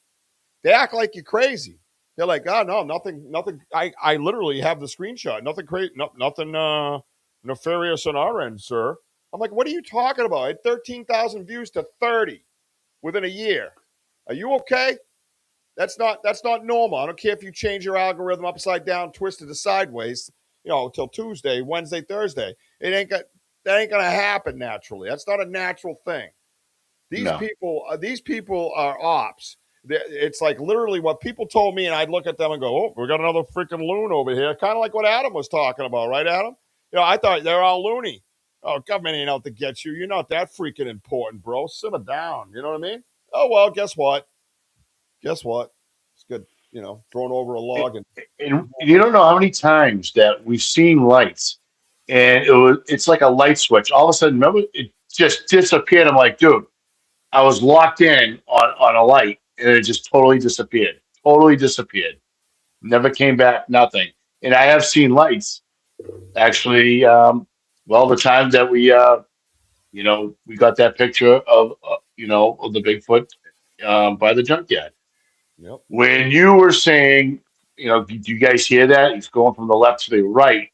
they act like you're crazy. They're like, oh no, nothing. I literally have the screenshot. Nothing crazy, nothing nefarious on our end, sir. I'm like, what are you talking about? I had 13,000 views to 30 within a year. Are you okay? That's not normal. I don't care if you change your algorithm upside down, twisted to sideways, till Tuesday, Wednesday, Thursday. That ain't gonna happen naturally. That's not a natural thing. no, These people are ops. It's like literally what people told me, and I'd look at them and go, "Oh, we got another freaking loon over here." Kind of like what Adam was talking about, right, Adam? I thought they're all loony. Oh, government ain't out to get you. You're not that freaking important, bro. Simmer down. You know what I mean? Oh, well, guess what? Guess what? It's good, thrown over a log and And you don't know how many times that we've seen lights, and it's like a light switch. All of a sudden, remember, it just disappeared. I'm like, dude, I was locked in on a light, and it just totally disappeared. Totally disappeared. Never came back. Nothing. And I have seen lights actually. Well, the time that we got that picture of the Bigfoot by the junkyard. yep. When you were saying, do you guys hear that? He's going from the left to the right.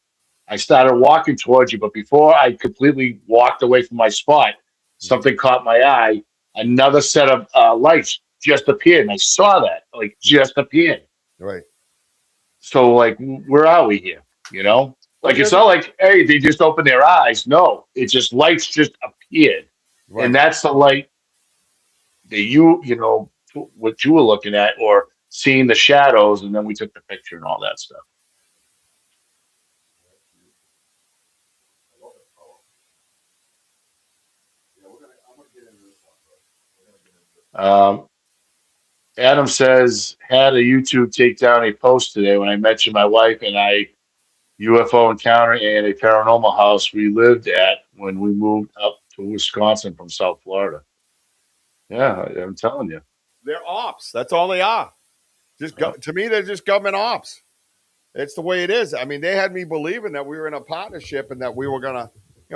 I started walking towards you, but before I completely walked away from my spot, something caught my eye. Another set of lights just appeared, and I saw that, like, just appeared. Right. So, like, where are we here? Well, Like, it's not like, hey, they just opened their eyes. No, it's just lights just appeared, right. and that's the light that what you were looking at, or seeing the shadows, and then we took the picture and all that stuff. Um, Adam says, had a YouTube take down a post today when I mentioned my wife and I UFO encounter and a paranormal house we lived at when we moved up to Wisconsin from South Florida. Yeah, I'm telling you. They're ops. That's all they are. To me, they're just government ops. It's the way it is. I mean, they had me believing that we were in a partnership and that we were gonna,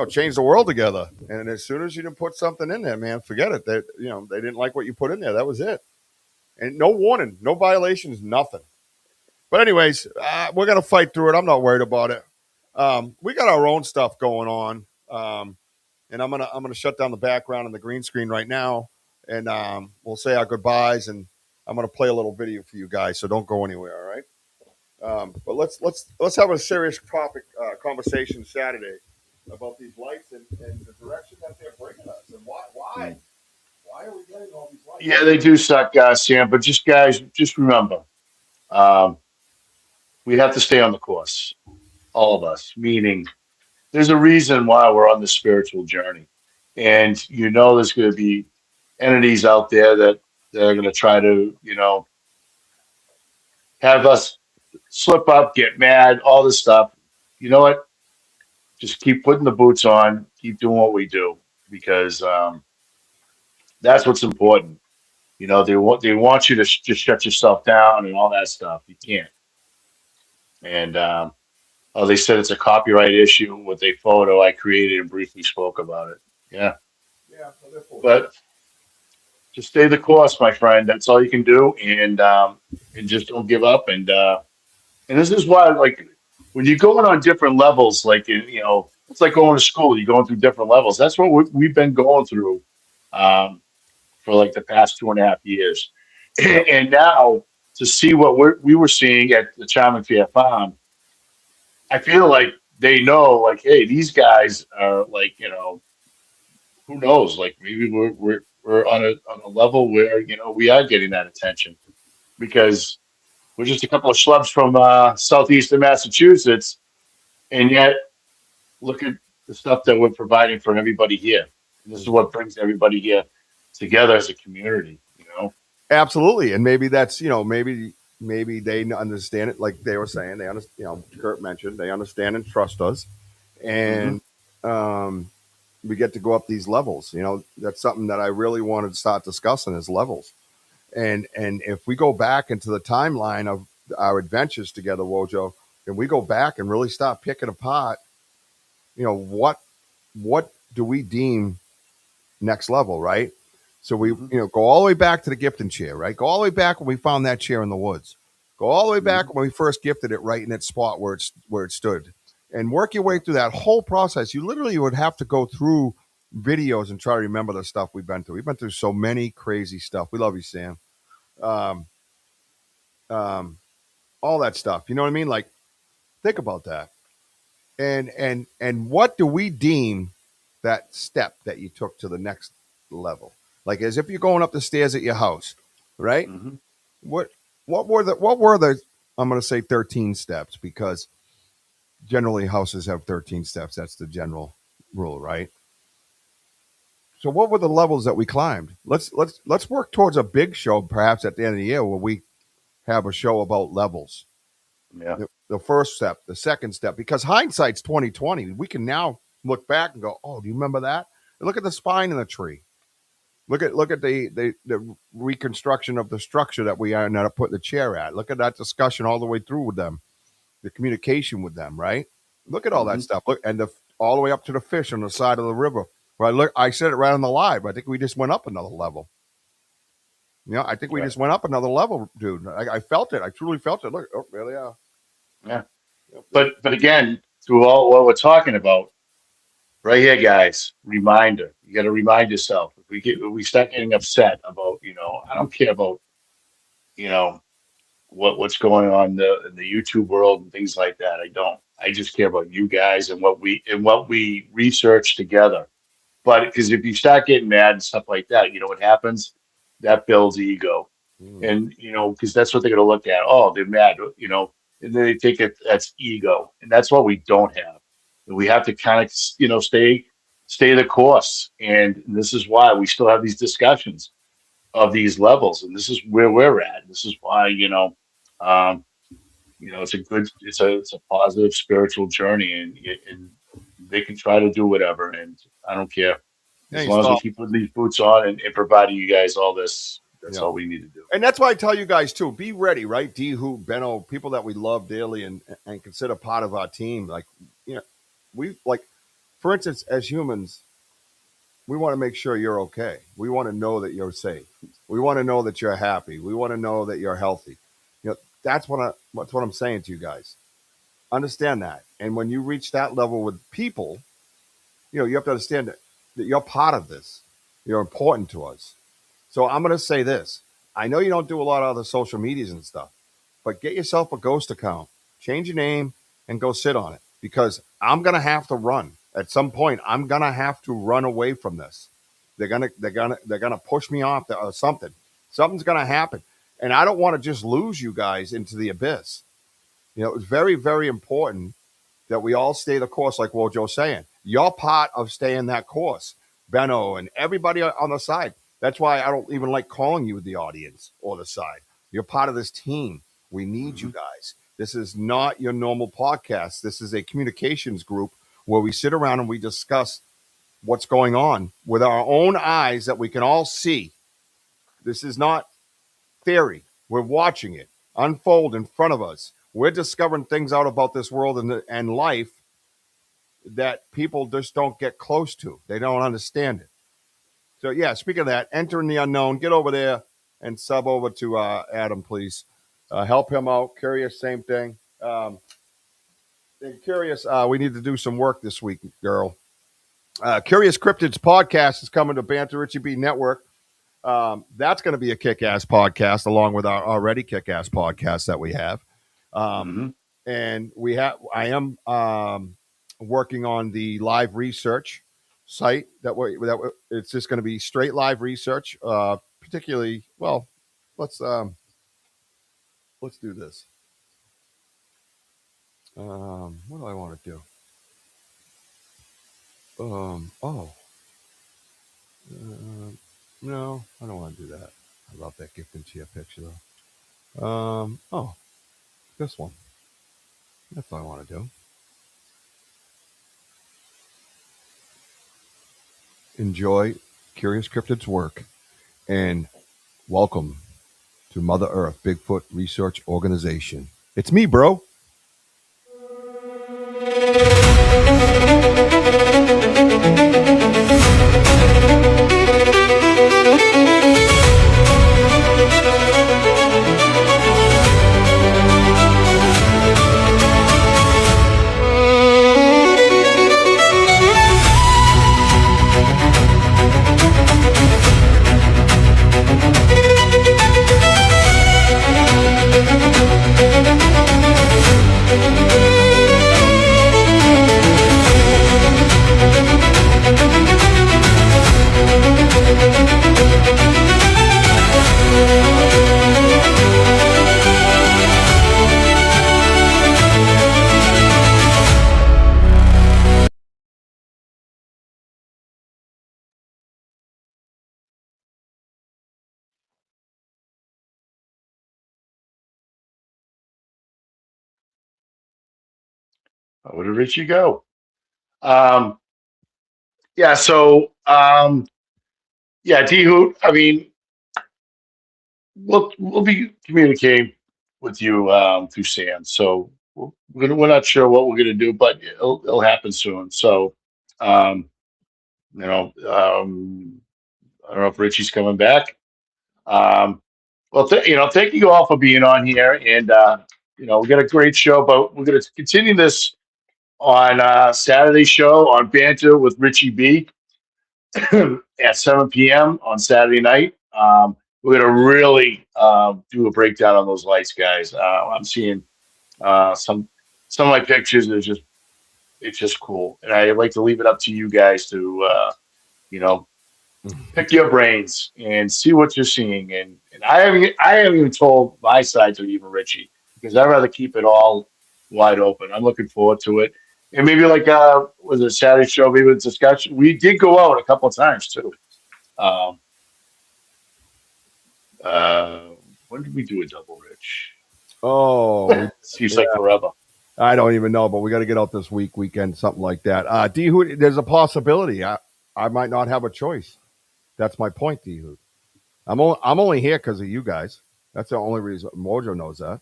change the world together. And as soon as you didn't put something in there, man, forget it. They didn't like what you put in there. That was it. And no warning, no violations, nothing. But anyways, we're gonna fight through it. I'm not worried about it. We got our own stuff going on, and I'm gonna shut down the background and the green screen right now, and we'll say our goodbyes. And I'm gonna play a little video for you guys, so don't go anywhere. All right. But let's have a serious topic conversation Saturday about these lights and the direction that they're bringing us and why are we getting all these lights? Yeah, they do suck, Sam. But guys, just remember, um, we have to stay on the course, all of us. Meaning, there's a reason why we're on this spiritual journey, and there's going to be entities out there that are going to try to have us slip up, get mad, all this stuff. You know what? Just keep putting the boots on, keep doing what we do, because that's what's important. They want you to just shut yourself down and all that stuff. You can't. And they said it's a copyright issue with a photo I created and briefly spoke about it. Yeah, Yeah, so but just stay the course, my friend. That's all you can do, and just don't give up. And this is why, like, when you're going on different levels, like, it's like going to school. You're going through different levels. That's what we've been going through um, for like the past 2.5 years. And now to see what we were seeing at the CHARMINGFARE farm, I feel like they know, like, hey, these guys are like, who knows? Like, maybe we're on a level where we are getting that attention, because we're just a couple of schlubs from southeastern Massachusetts, and yet look at the stuff that we're providing for everybody here. And this is what brings everybody here together as a community. absolutely. And maybe that's maybe they understand it, like they were saying. They understand. Kurt mentioned they understand and trust us, Hmm. and we get to go up these levels. That's something that I really wanted to start discussing is levels. And if we go back into the timeline of our adventures together, Wojo, and we go back and really start picking apart, what do we deem next level, right? So we, Hmm. go all the way back to the gifting chair, right? Go all the way back when we found that chair in the woods. Go all the way back when we first gifted it right in its spot where it stood, and work your way through that whole process. You literally would have to go through videos and try to remember the stuff we've been through. We've been through so many crazy stuff. We love you, Sam. Um, um, all that stuff. You know what I mean? Like, think about that. And what do we deem that step that you took to the next level? Like, as if you're going up the stairs at your house, right? Hmm. What what were the I'm going to say 13 steps, because generally houses have 13 steps. That's the general rule, right? So what were the levels that we climbed? Let's work towards a big show, perhaps at the end of the year, where we have a show about levels. Yeah. The first step, the second step, because hindsight's 2020. We can now look back and go, "Oh, do you remember that? Look at the spine in the tree. Look at the reconstruction of the structure that we ended up putting the chair at. Look at that discussion all the way through with them, the communication with them, right? Look at all that stuff. Look, and all the way up to the fish on the side of the river. Right? I said it right on the live. I think we just went up another level. I think we just went up another level, dude. I felt it. I truly felt it. Look, there they are. Yeah. But again, through all what we're talking about, right here, guys, reminder. You got to remind yourself. If we start getting upset about, I don't care about, what's going on in the YouTube world and things like that. I don't. I just care about you guys and what we research together. But because if you start getting mad and stuff like that, you know what happens? That builds ego. And, because that's what they're going to look at. Oh, they're mad, and then they think that's ego. And that's what we don't have. And we have to kind of, stay the course. And this is why we still have these discussions of these levels. And this is where we're at. This is why, it's a positive spiritual journey, and they can try to do whatever. And I don't care. As long as we keep putting these boots on and providing you guys all this, that's all we need to do. And that's why I tell you guys too, be ready, right? D Hoop, Benno, people that we love dearly and consider part of our team. Like, for instance, as humans, we want to make sure you're okay. We want to know that you're safe. We want to know that you're happy. We want to know that you're healthy. That's what I'm saying to you guys. Understand that. And when you reach that level with people, you have to understand that you're part of this. You're important to us. So I'm going to say this. I know you don't do a lot of other social medias and stuff, but get yourself a ghost account, change your name, and go sit on it, because I'm going to have to run. At some point, I'm going to have to run away from this. They're going to push me off or something. Something's going to happen. And I don't want to just lose you guys into the abyss. It's very, very important that we all stay the course, like WOJO's saying. You're part of staying that course. Benno and everybody on the side. That's why I don't even like calling you the audience or the side. You're part of this team. We need you guys. This is not your normal podcast. This is a communications group where we sit around and we discuss what's going on with our own eyes that we can all see. This is not theory. We're watching it unfold in front of us. We're discovering things out about this world and life that people just don't get close to. They don't understand it. So, speaking of that, enter in the unknown. Get over there and sub over to Adam, please. Help him out. Curious, same thing. Curious, we need to do some work this week, girl. Curious Cryptids podcast is coming to Banter Richie B Network. That's going to be a kick-ass podcast along with our already kick-ass podcast that we have. And I am working on the live research site that it's just going to be straight live research. Particularly, let's do this. What do I want to do? No, I don't want to do that. I love that gift and cheer picture though. This one. That's what I want to do. Enjoy Curious Cryptids' work and welcome to Mother Earth Bigfoot Research Organization. It's me, bro. Where did Richie go? Um, yeah. So, yeah, D Hoot. I mean, we'll be communicating with you through Sam. So we're not sure what we're gonna do, but it'll happen soon. So, um, you know, I don't know if Richie's coming back. Well, thank you all for being on here, and we got a great show, but we're going to continue this on Saturday show on Banter with Richie B at 7 p.m. on Saturday night. We're going to really do a breakdown on those lights, guys. I'm seeing some of my pictures. It's just cool, and I like to leave it up to you guys to you know pick your brains and see what you're seeing. And I haven't even told my side to even Richie because I'd rather keep it all wide open. I'm looking forward to it. And maybe like was it a Saturday show, maybe it's discussion. We did go out a couple of times too. Um uh when did we do a double Rich? Oh, Seems yeah. like forever. I don't even know, but we got to get out this weekend, something like that. D Hoot, there's a possibility. I might not have a choice. That's my point, D Hoot. I'm only here because of you guys. That's the only reason. Mojo knows that.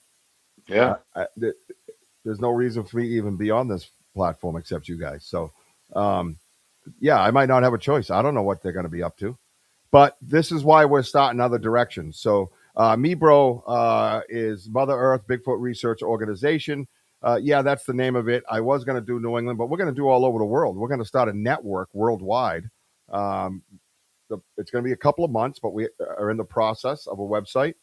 Yeah. There's no reason for me to even be on this platform except you guys. So, um, yeah, I might not have a choice. I don't know what they're going to be up to. But this is why we're starting other directions. So, MeBro is Mother Earth Bigfoot Research Organization. Yeah, that's the name of it. I was going to do New England, but we're going to do all over the world. We're going to start a network worldwide. Um, it's going to be a couple of months, but we are in the process of a website.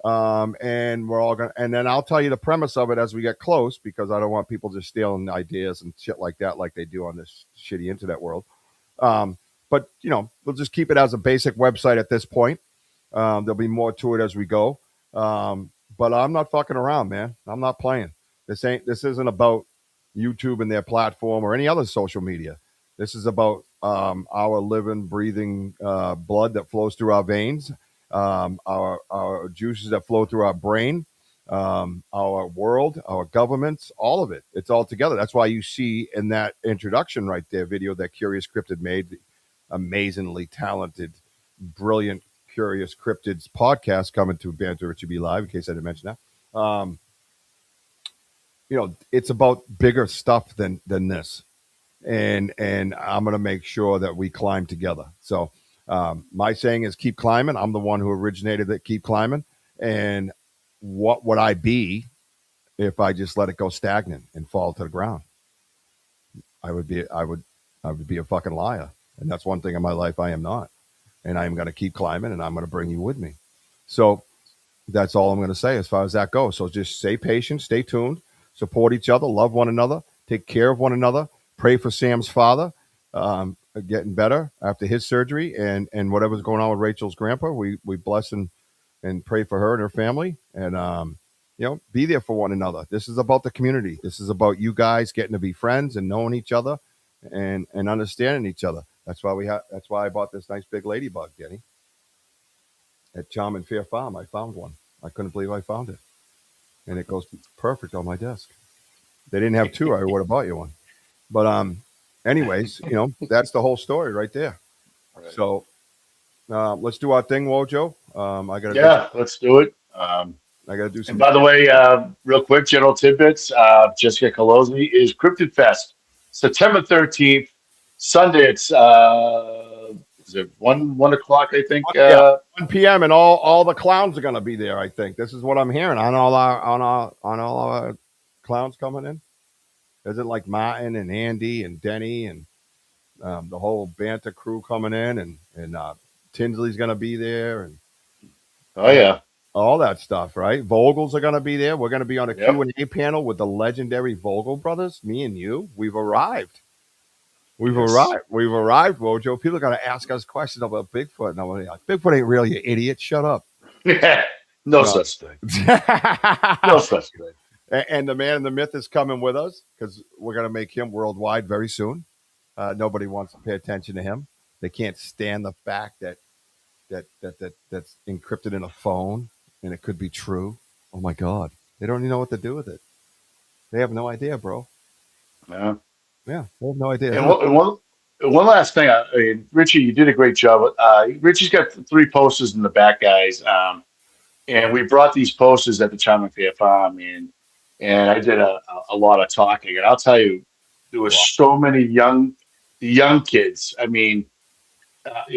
And we're all going to, and then I'll tell you the premise of it as we get close because I don't want people just stealing ideas and shit like that, like they do on this shitty internet world. Um, but we'll just keep it as a basic website at this point. There'll be more to it as we go. But I'm not fucking around, man. I'm not playing. This isn't about YouTube and their platform or any other social media. This is about our living, breathing blood that flows through our veins, our juices that flow through our brain, our world, our governments, all of it. It's all together. That's why you see in that introduction right there video that Curious Cryptid made, amazingly talented, brilliant Curious Cryptids podcast coming to Banter Richie B Live, in case I didn't mention that. It's about bigger stuff than this. And I'm going to make sure that we climb together. So my saying is keep climbing. I'm the one who originated it, keep climbing. And what would I be if I just let it go stagnant and fall to the ground? I would be a fucking liar. And that's one thing in my life I am not. And I am going to keep climbing and I'm going to bring you with me. So that's all I'm going to say as far as that goes. So just stay patient, stay tuned, support each other, love one another, take care of one another, pray for Sam's father getting better after his surgery and whatever's going on with Rachel's grandpa. We bless and pray for her and her family and, be there for one another. This is about the community. This is about you guys getting to be friends and knowing each other and understanding each other. That's why I bought this nice big ladybug, Denny. At CHARMINGFARE Farm, I found one. I couldn't believe I found it. And it goes perfect on my desk. They didn't have two, I would have bought you one. But anyways, that's the whole story right there. Right. So let's do our thing, Wojo. Let's do it. I gotta do some. And by the way, real quick, general tidbits. Jessica Colozzi is Cryptid Fest, September 13th, Sunday. It's is it 1 o'clock? I think. Yeah, 1 p.m. and all the clowns are gonna be there. I think this is what I'm hearing on all our clowns coming in. Isn't like Martin and Andy and Denny and the whole Banter crew coming in and Tinsley's gonna be there and Oh yeah, all that stuff, right? Vogels are gonna be there. We're gonna be on a yep. Q&A panel with the legendary Vogel brothers. Me and you, we've arrived. We've arrived. We've arrived, Wojo. People are gonna ask us questions about Bigfoot. And I'm like, Bigfoot ain't real, you idiot. Shut up. No such thing. No such thing. And the man and the myth is coming with us because we're gonna make him worldwide very soon. Nobody wants to pay attention to him. They can't stand the fact that's encrypted in a phone and it could be true. Oh my God. They don't even know what to do with it. They have no idea, bro. Yeah. Yeah, I have no idea. And one last thing, I mean, Richie, you did a great job. Richie's got three posters in the back, guys. And we brought these posters at the CHARMINGFARE farm, and I did a lot of talking. And I'll tell you, there was so many the young kids. I mean,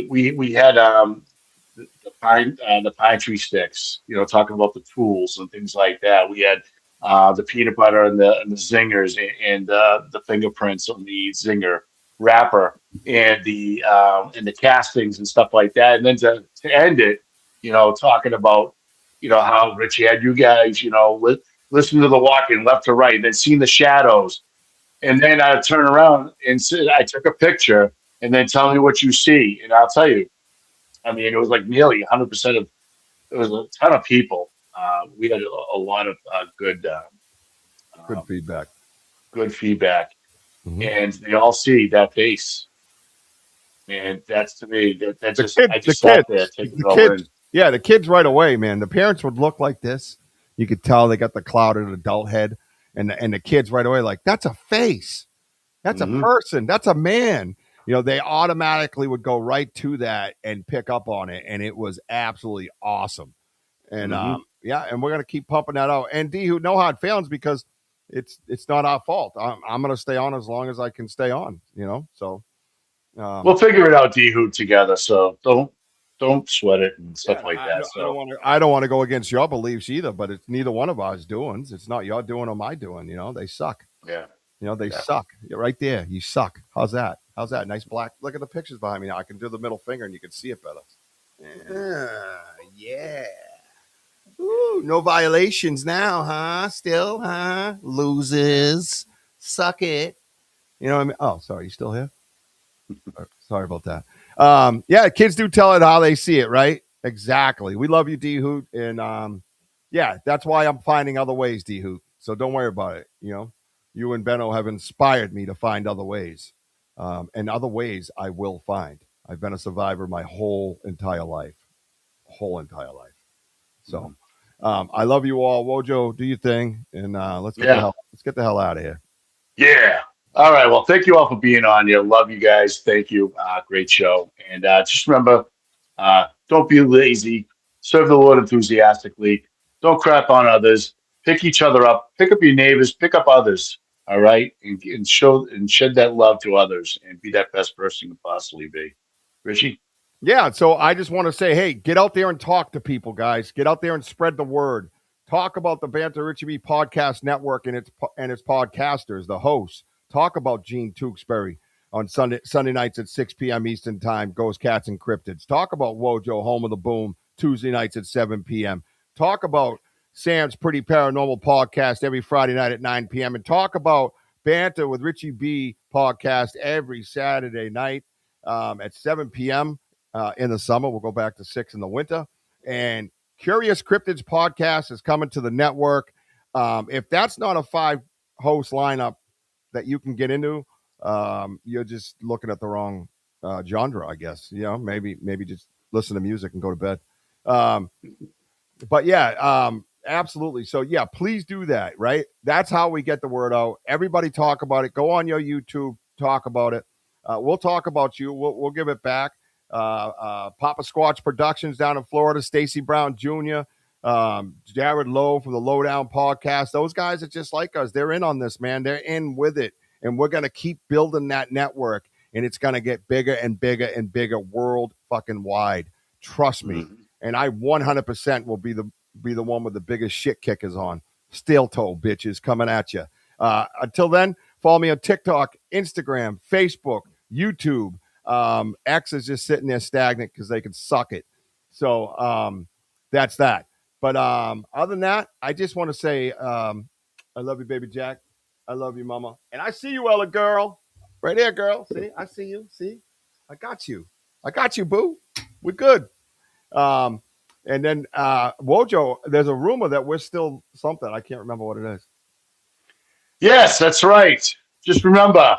we had the pine tree sticks, talking about the tools and things like that. We had the peanut butter and the zingers and the fingerprints on the zinger wrapper and the castings and stuff like that. And then to end it, talking about how Richie had you guys, listen to the walking left to right, then seeing the shadows, and then I turn around and I took a picture, and then tell me what you see, and I'll tell you. I mean, it was like nearly 100% of. It was a ton of people. We had a lot of Good um, feedback. good feedback, Mhm. and they all see that face, and that's to me that The just kids, I the just sat there kids, taking the it all kids. in. Yeah, the kids right away, man. The parents would look like this. You could tell they got the clouded adult head, and the kids right away like that's a face. That's a Hmm. person. That's a man. They automatically would go right to that and pick up on it, and it was absolutely awesome. And Hmm. yeah, and we're gonna keep pumping that out. And D, who know how it feels because it's not our fault. I'm gonna stay on as long as I can stay on. So We'll um, figure it out, D Hoot, together. So don't sweat it and stuff yeah, like that. I don't So want to. I don't want to go against your beliefs either. But it's neither one of ours doings. It's not your doing or my doing. They suck. yeah, They yeah. suck. You're right there. You suck. How's that? How's that? Nice black. Look at the pictures behind me now. I can do the middle finger and you can see it better. Yeah. Ooh, no violations now, huh? Still, huh? Loses. Suck it. You know what I mean? Oh, sorry. You still here? Sorry about that. Yeah, kids do tell it how they see it, right? Exactly. We love you, D Hoot. And yeah, that's why I'm finding other ways, D Hoot. So don't worry about it. You and Benno have inspired me to find other ways. And other ways I will find. I've been a survivor my whole entire life. Whole entire life. So I love you all. Wojo, do your thing. And Yeah. let's get the hell out of here. Yeah. All right. Well, thank you all for being on here. Love you guys. Thank you. Great show. And just remember, don't be lazy. Serve the Lord enthusiastically. Don't crap on others. Pick each other up. Pick up your neighbors. Pick up others. All right, and show and shed that love to others, and be that best person you can possibly be. Richie. Yeah, so I just want to say, hey, get out there and talk to people, guys. Get out there and spread the word. Talk about the Banter Richie B Podcast Network and its podcasters, the hosts. Talk about Gene Tewksbury on Sunday nights at 6 p.m. Eastern Time. Ghost Cats and Cryptids. Talk about WOJO, Home of the Boom, Tuesday nights at 7 p.m. Talk about Sam's Pretty Paranormal Podcast every Friday night at 9 p.m. And talk about Banter with Richie B Podcast every Saturday night at 7 p.m. In the summer. We'll go back to 6 in the winter. And Curious Cryptids podcast is coming to the network. If that's not a 5-host lineup that you can get into, you're just looking at the wrong genre, I guess. Maybe just listen to music and go to bed. But yeah, absolutely. So yeah, please do that. Right, that's how we get the word out. Everybody talk about it. Go on your YouTube, talk about it. We'll talk about you. We'll give it back. Papa Squatch Productions down in Florida, Stacy Brown Jr., Jared Lowe from the Lowdown Podcast. Those guys are just like us. They're in on this, man. They're in with it. And we're going to keep building that network. And it's going to get bigger and bigger and bigger world fucking wide. Trust me. Mhm. And I 100% will be the one with the biggest shit kickers on. Steel toe bitches coming at you. Until then, follow me on TikTok, Instagram, Facebook, YouTube. X is just sitting there stagnant because they can suck it. So that's that. But other than that, I just want to say I love you, baby Jack. I love you, mama. And I see you, Ella girl. Right there, girl. See, I see you. See, I got you. I got you, boo. We're good. Um, and then Wojo, there's a rumor that we're still something. I can't remember what it is. Yes, that's right. Just remember,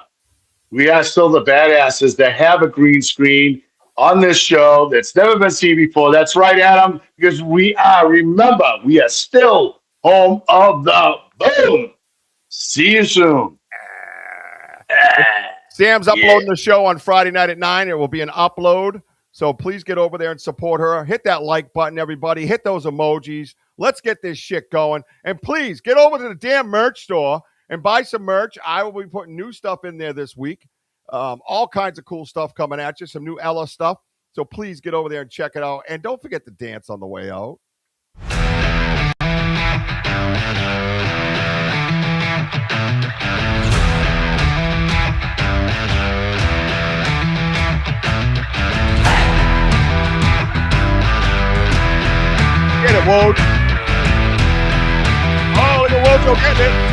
we are still the badasses that have a green screen on this show that's never been seen before. That's right, Adam, because remember, we are still home of the boom. See you soon. Sam's uploading the show on Friday night at 9. It will be an upload. So please get over there and support her. Hit that like button, everybody. Hit those emojis. Let's get this shit going. And please get over to the damn merch store and buy some merch. I will be putting new stuff in there this week. All kinds of cool stuff coming at you. Some new Ella stuff. So please get over there and check it out. And don't forget to dance on the way out. Get it, Woj. Oh, look at WOJO getting it.